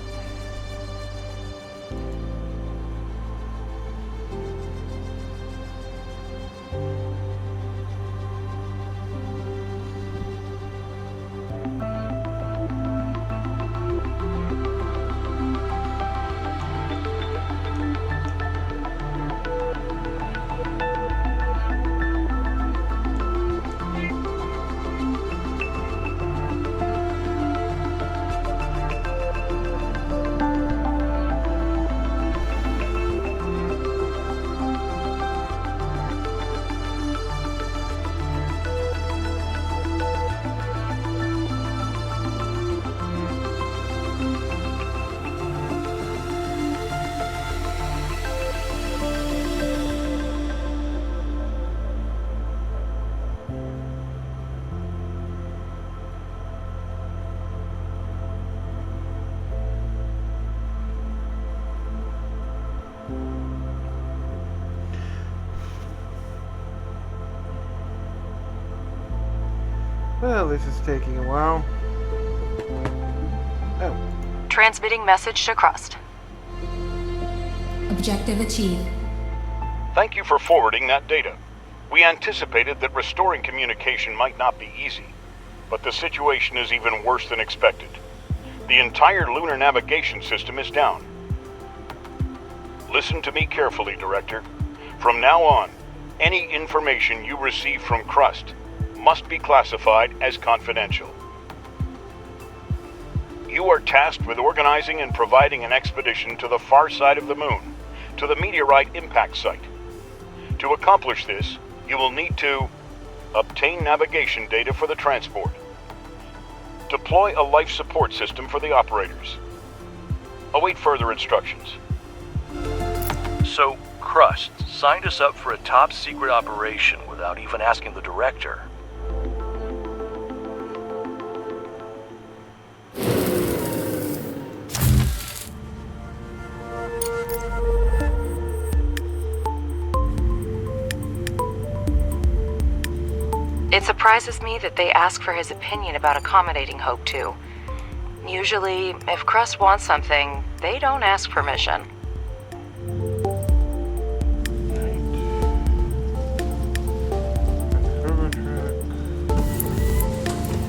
Well, this is taking a while. Oh. Transmitting message to Crust. Objective achieved. Thank you for forwarding that data. We anticipated that restoring communication might not be easy, but the situation is even worse than expected. The entire lunar navigation system is down. Listen to me carefully, Director. From now on, any information you receive from Crust must be classified as confidential. You are tasked with organizing and providing an expedition to the far side of the moon, to the meteorite impact site. To accomplish this, you will need to obtain navigation data for the transport, deploy a life support system for the operators, await further instructions. So, Crust signed us up for a top secret operation without even asking the Director. It surprises me that they ask for his opinion about accommodating Hope 2. Usually, if Crust wants something, they don't ask permission.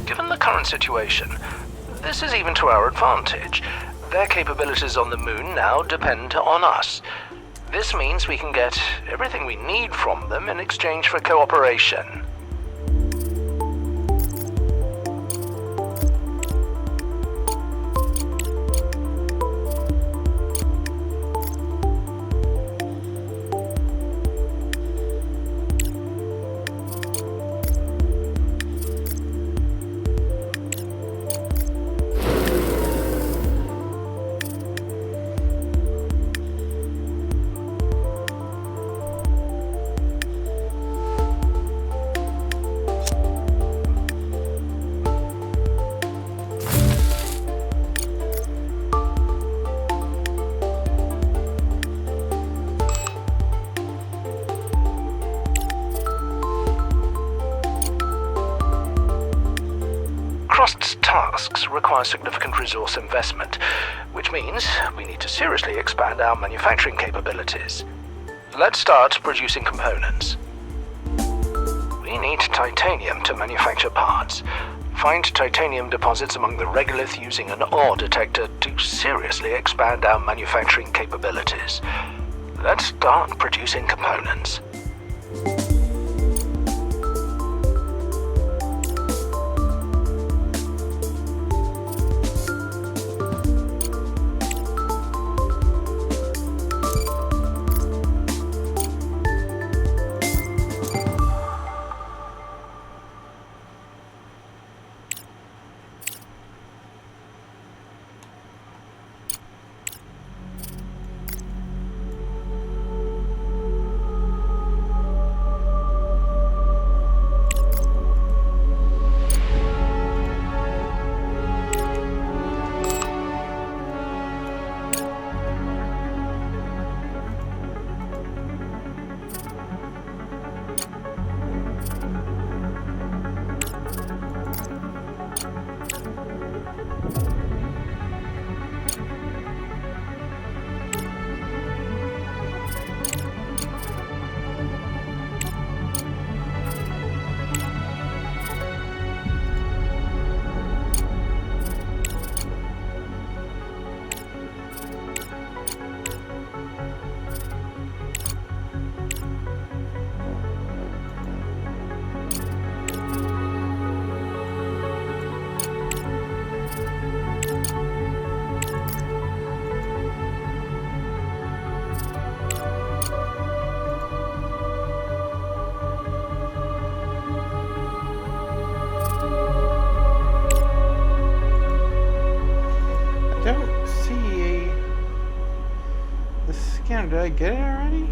Given the current situation, this is even to our advantage. Their capabilities on the moon now depend on us. This means we can get everything we need from them in exchange for cooperation. Crust's tasks require significant resource investment, which means we need to seriously expand our manufacturing capabilities. Let's start producing components. We need titanium to manufacture parts. Find titanium deposits among the regolith using an ore detector to seriously expand our manufacturing capabilities. Let's start producing components. Did I get it already?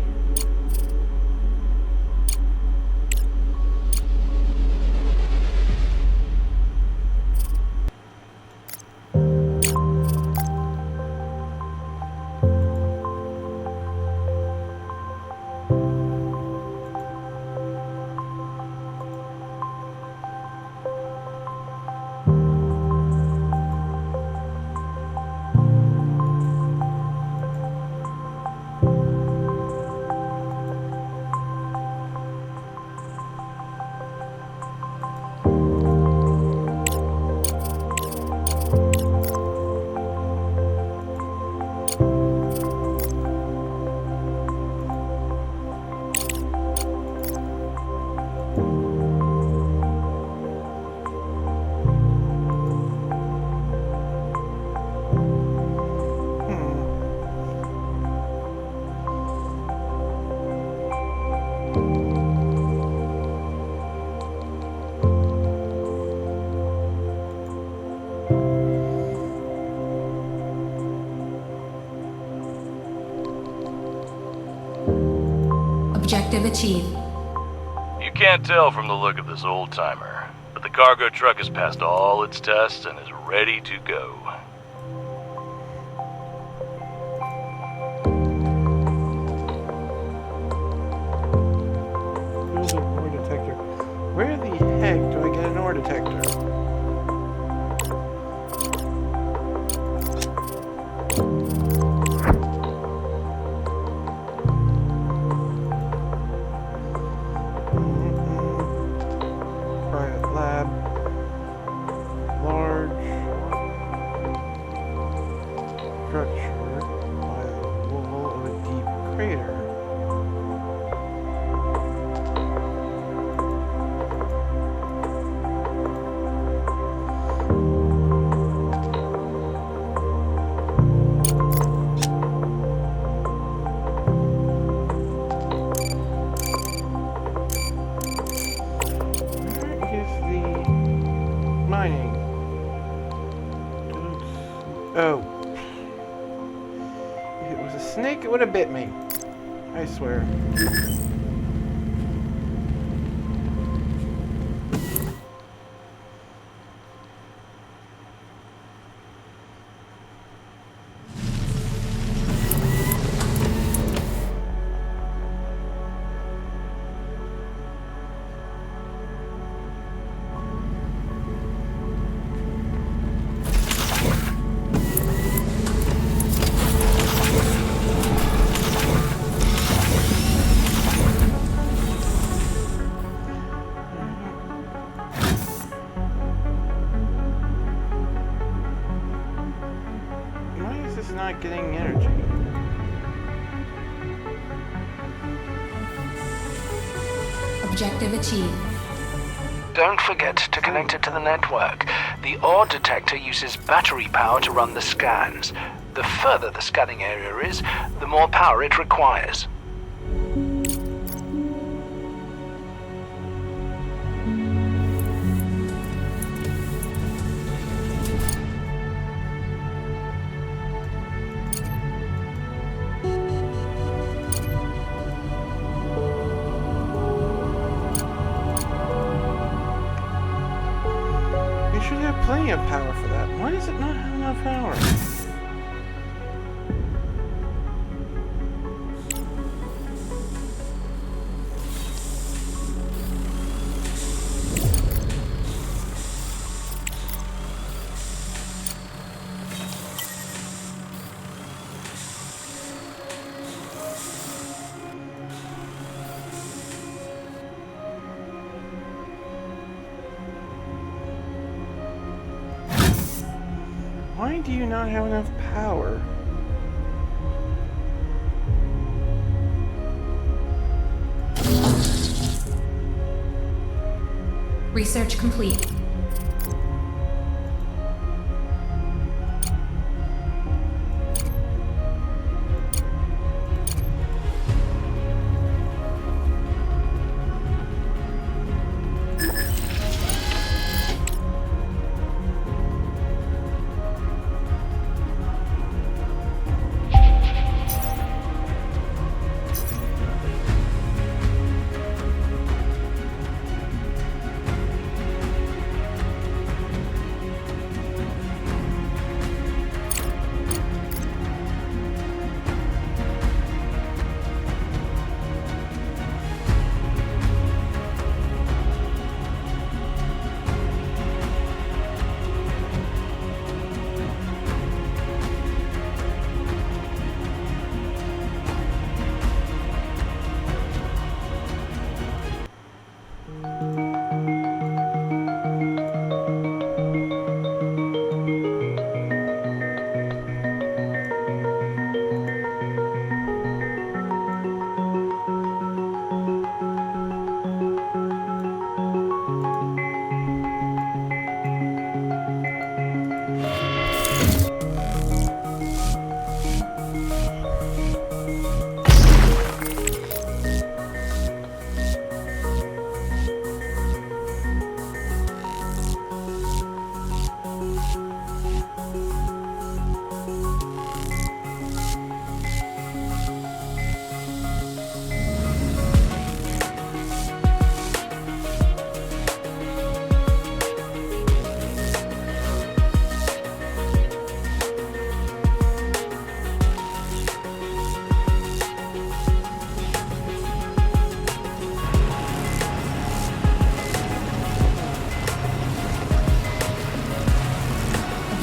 Objective achieved. You can't tell from the look of this old-timer, but the cargo truck has passed all its tests and is ready to go. Use an ore detector. Where the heck do I get an ore detector? Private lab. Large structure by the wall of a deep crater. Mining. Oh. If it was a snake, it would have bit me. I swear. not getting energy. Objective achieved. Don't forget to connect it to the network. The ore detector uses battery power to run the scans. The further the scanning area is, the more power it requires. You should have plenty of power for that. Why does it not have enough power? Why do you not have enough power? Research complete.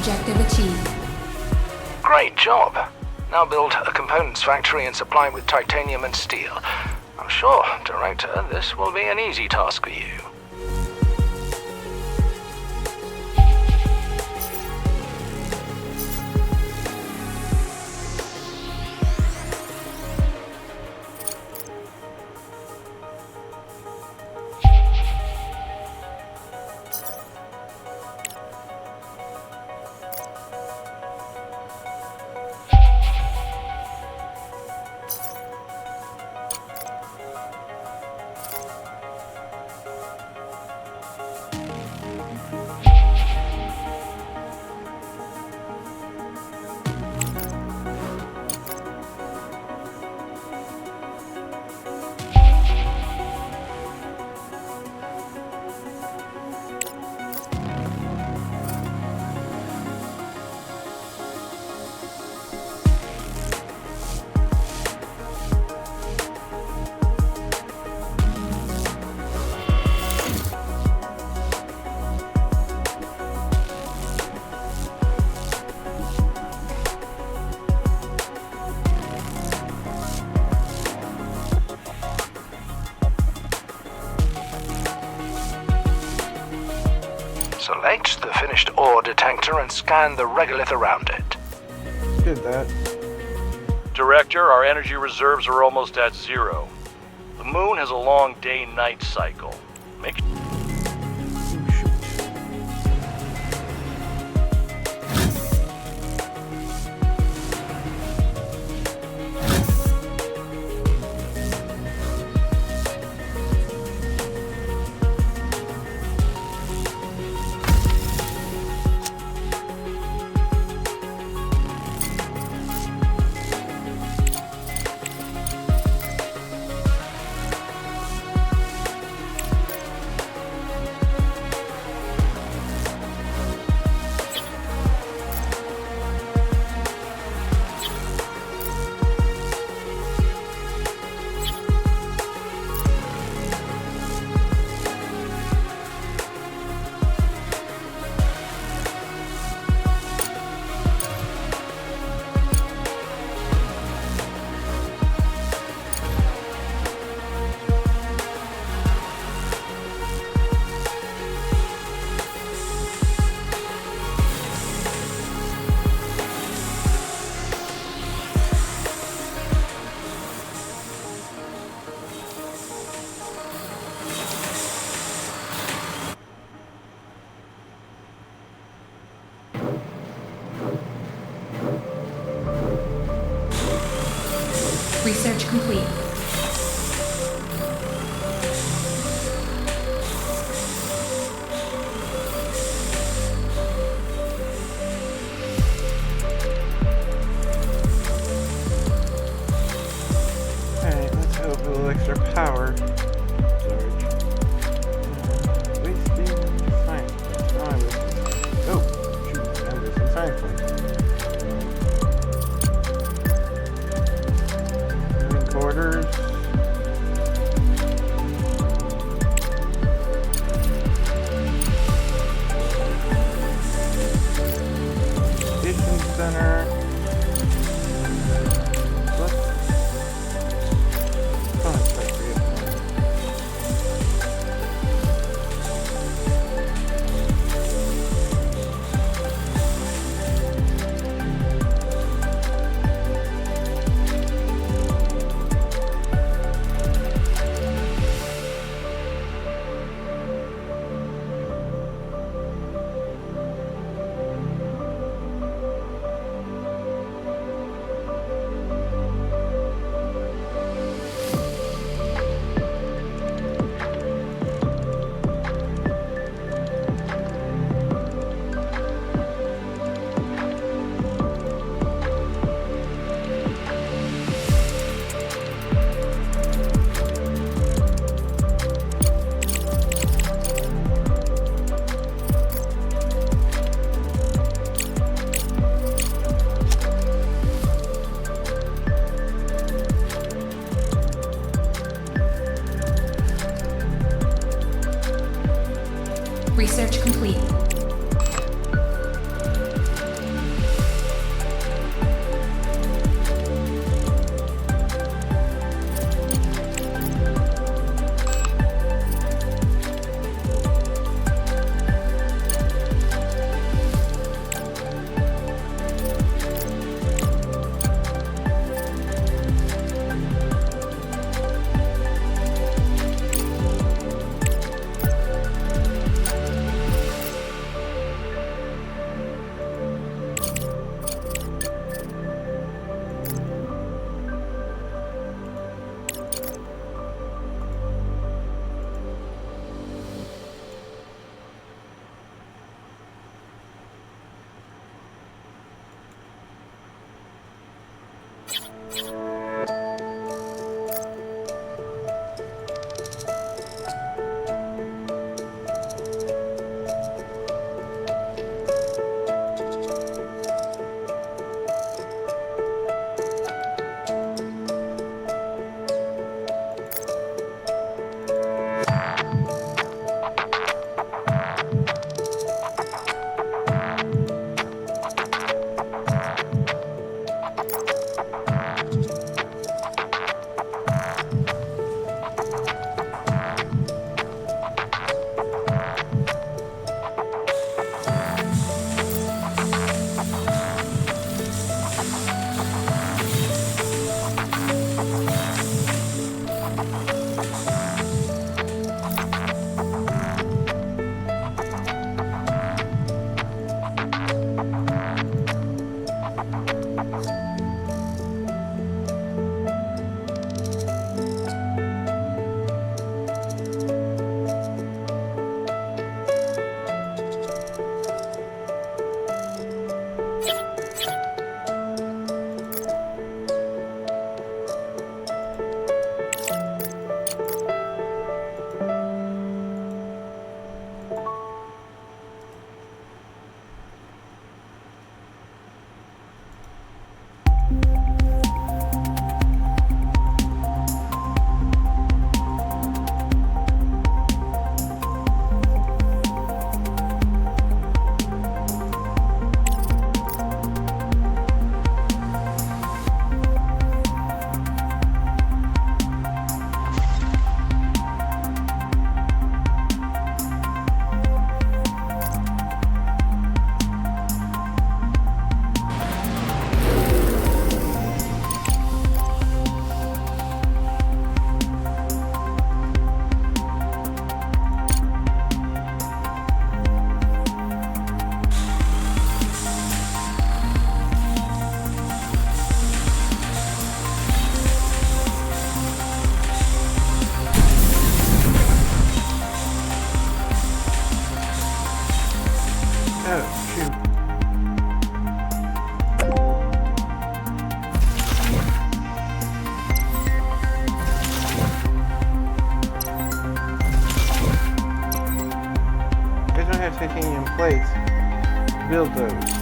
Objective achieved. Great job. Now build a components factory and supply with titanium and steel. I'm sure, Director, this will be an easy task for you. Select the finished ore detector and scan the regolith around it. Did that. Director, our energy reserves are almost at zero. The moon has a long day-night cycle. Make Research complete. Alright, let's hope a little extra power. Wasting science. Oh, shoot, I'm wasting science points. Quarters. Station center. Research complete. Oh, shoot. I don't have titanium plates to build those.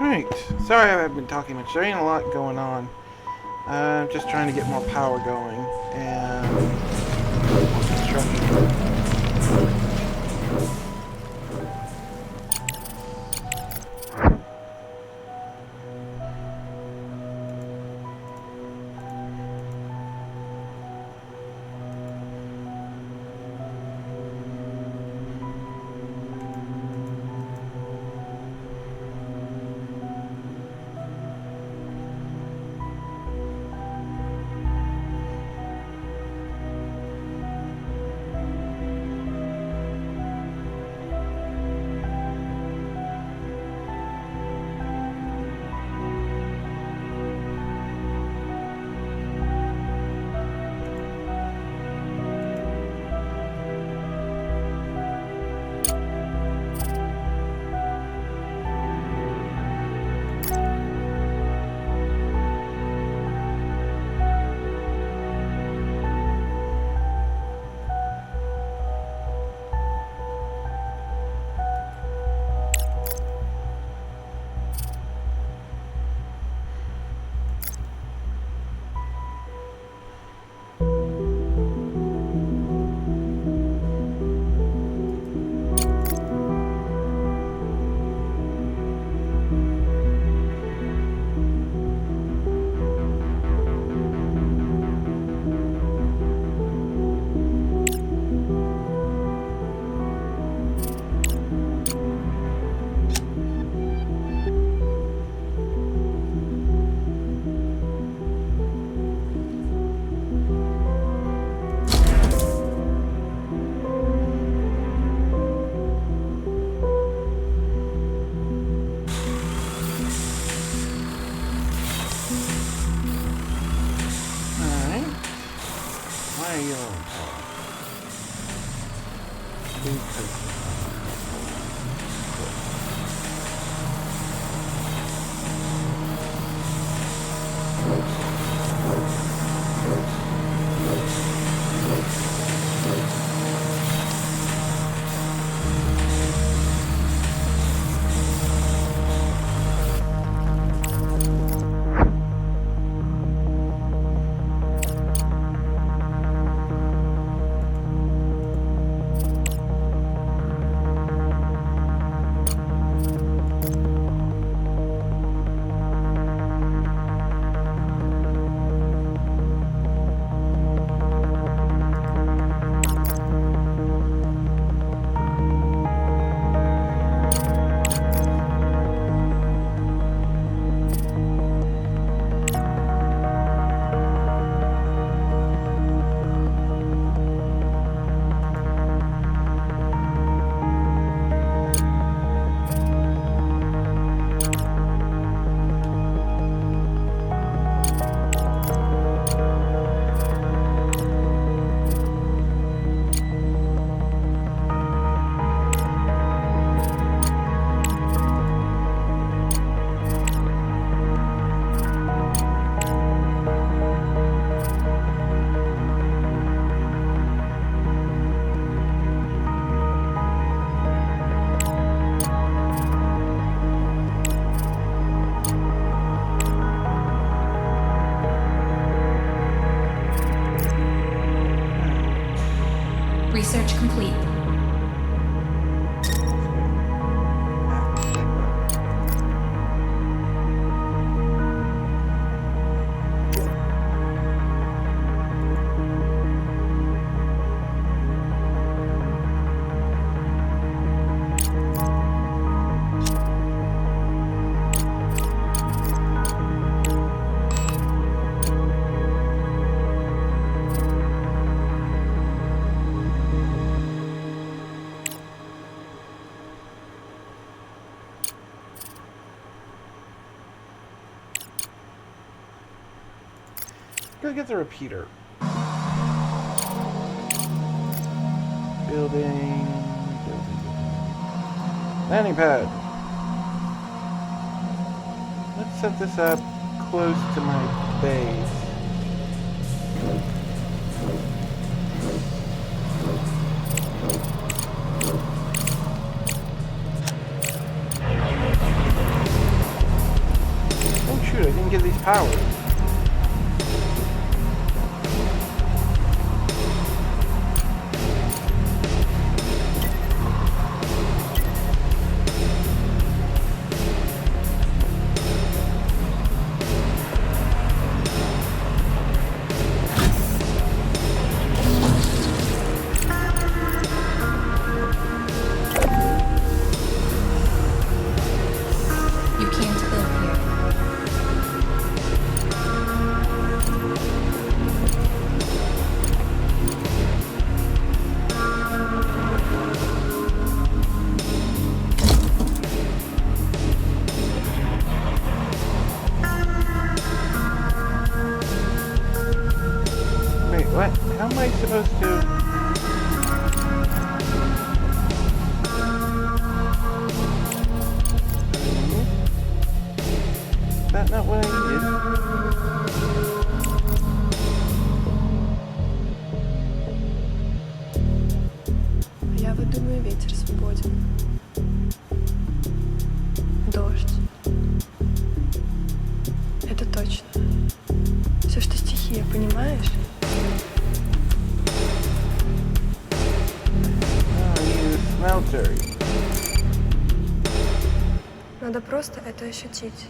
Alright, sorry I've been talking much. There ain't a lot going on. I'm just trying to get more power going and more construction. Research complete. Go get the repeater. Building. Landing pad. Let's set this up close to my base. Oh shoot, I didn't get these powers. What? How am I supposed to... Is that not what I needed? Я вот думаю, ветер свободен. Дождь. Это точно. Все, что стихия, понимаешь? Надо просто это ощутить.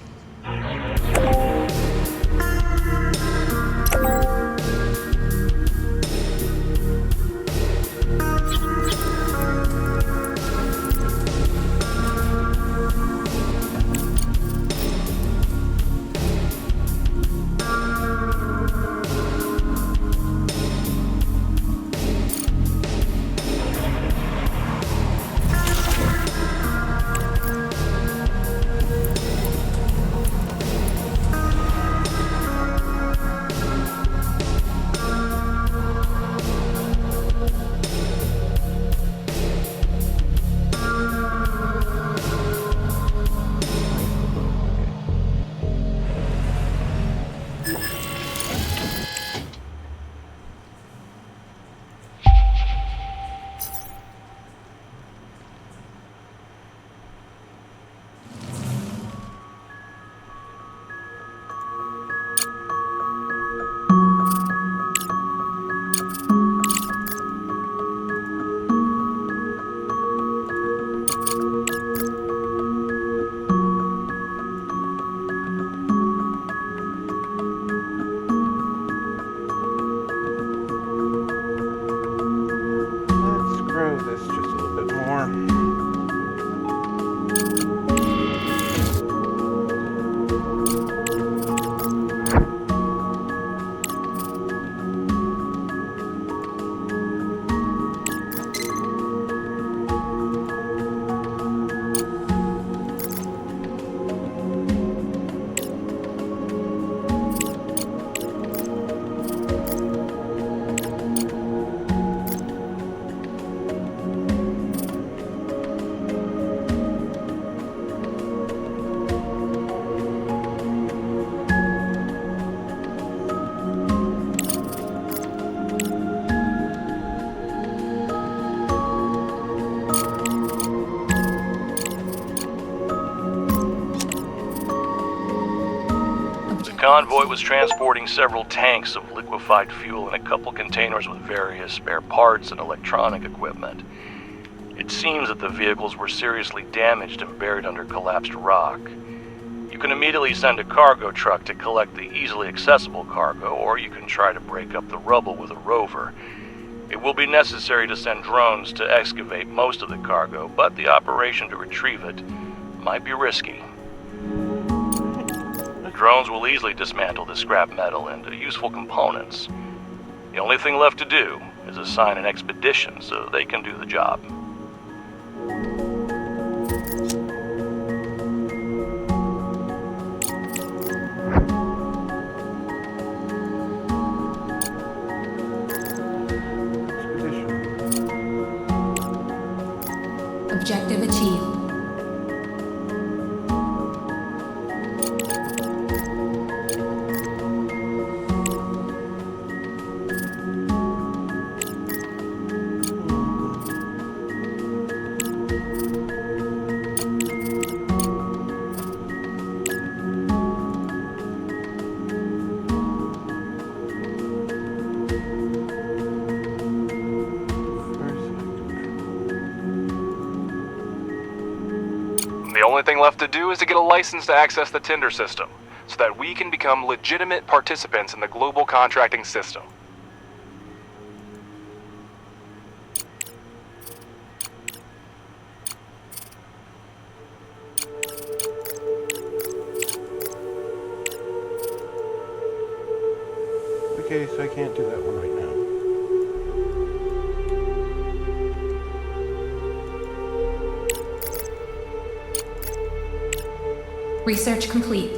convoy was transporting several tanks of liquefied fuel and a couple containers with various spare parts and electronic equipment. It seems that the vehicles were seriously damaged and buried under collapsed rock. You can immediately send a cargo truck to collect the easily accessible cargo, or you can try to break up the rubble with a rover. It will be necessary to send drones to excavate most of the cargo, but the operation to retrieve it might be risky. The drones will easily dismantle the scrap metal into useful components. The only thing left to do is assign an expedition so they can do the job. Objective achieved. The only thing left to do is to get a license to access the tender system, so that we can become legitimate participants in the global contracting system. Okay, so I can't do that one right now. Research complete.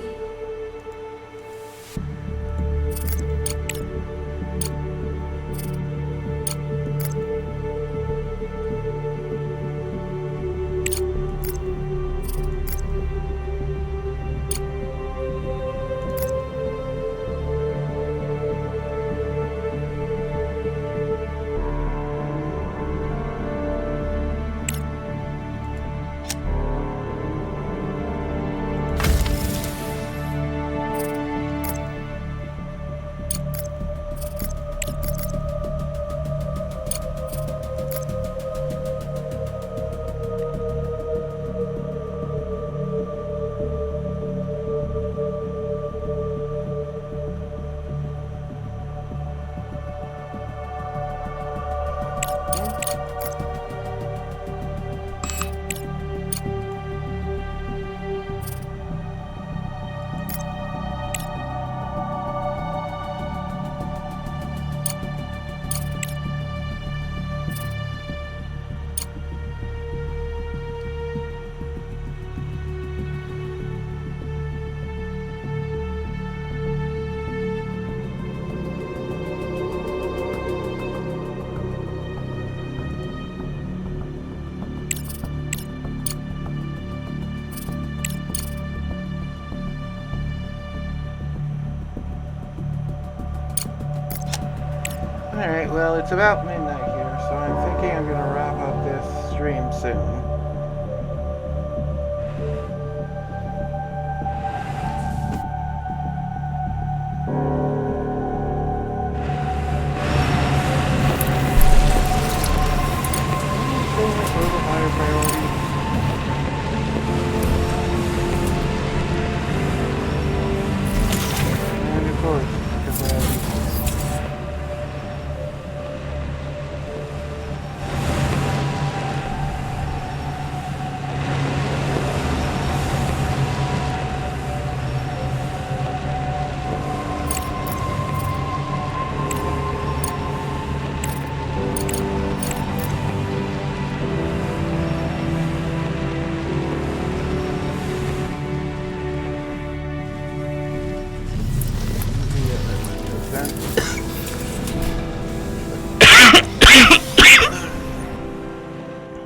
Alright, well, it's about midnight here, so I'm thinking I'm gonna wrap up this stream soon. And of course, because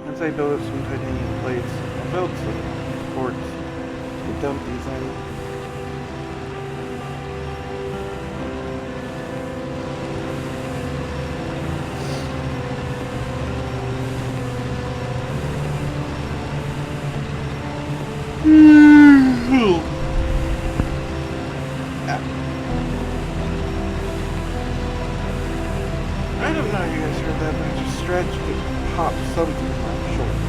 once I build up some titanium plates, I'll build some quartz to dump these in. guys heard that, but I just stretched it, popped something in my shoulder.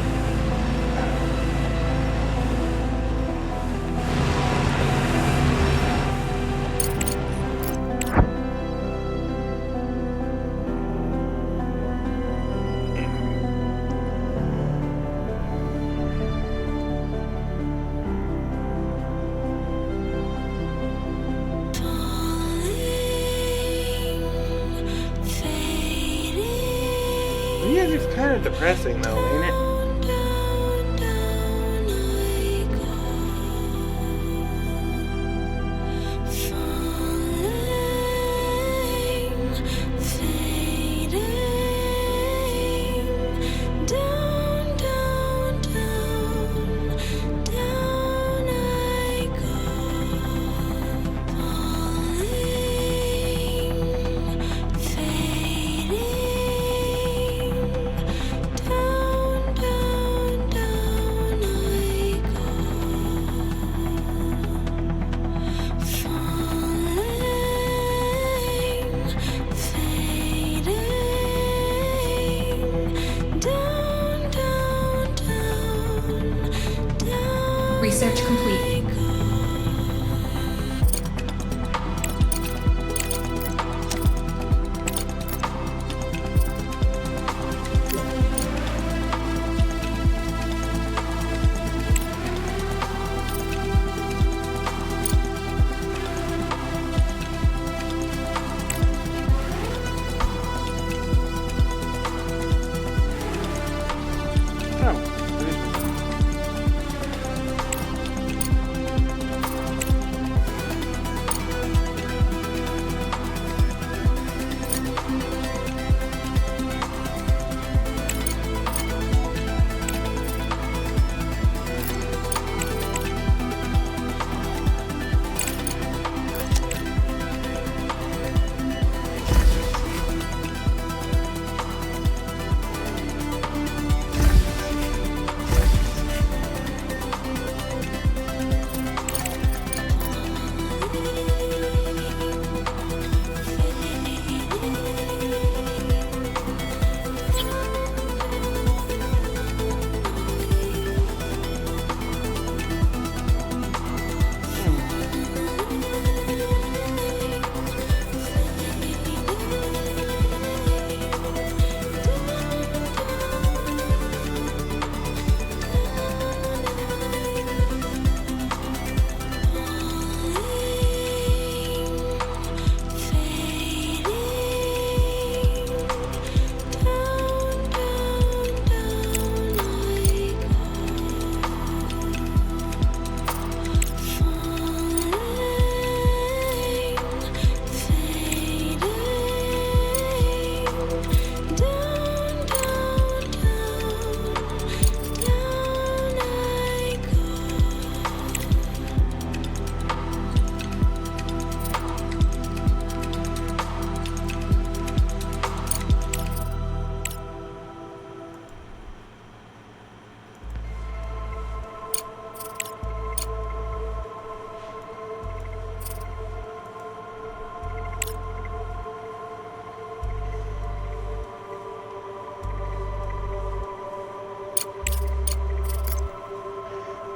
Yeah, it's kind of depressing though, ain't it? Research complete.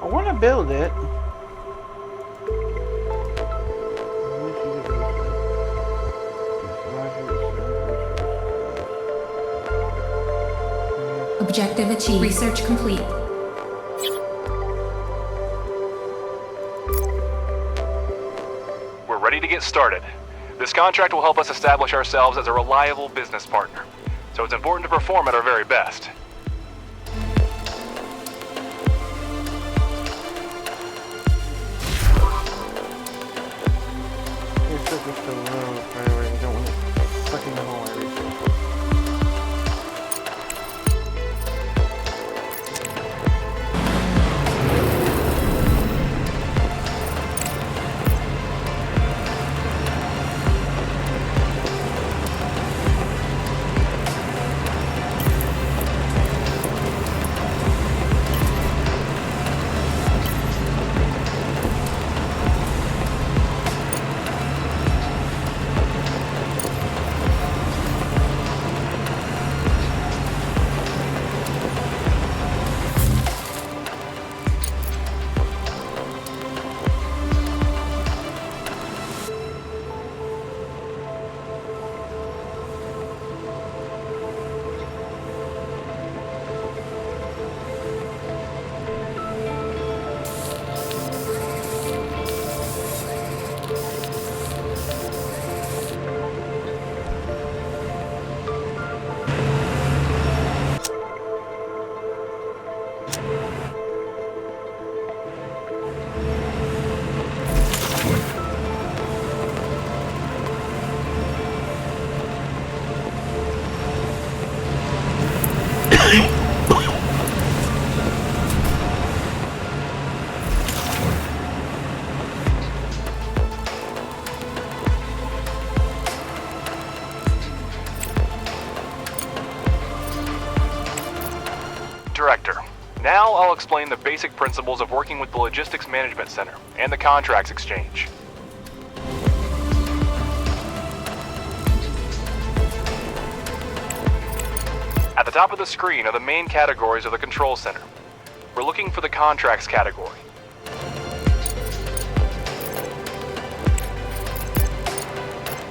I want to build it. Objective achieved. Research complete. We're ready to get started. This contract will help us establish ourselves as a reliable business partner, so it's important to perform at our very best. Now I'll explain the basic principles of working with the Logistics Management Center and the Contracts Exchange. At the top of the screen are the main categories of the Control Center. We're looking for the Contracts category.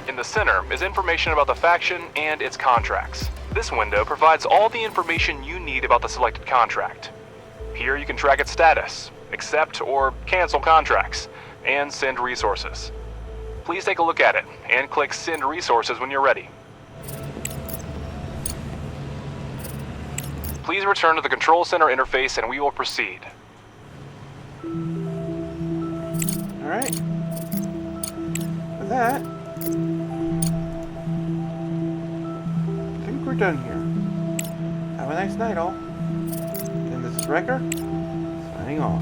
In the center is information about the faction and its contracts. This window provides all the information you need about the selected contract. Here you can track its status, accept or cancel contracts, and send resources. Please take a look at it and click Send Resources when you're ready. Please return to the Control Center interface and we will proceed. Alright. With that, I think we're done here. Have a nice night, all. And this is Wrecker, signing off.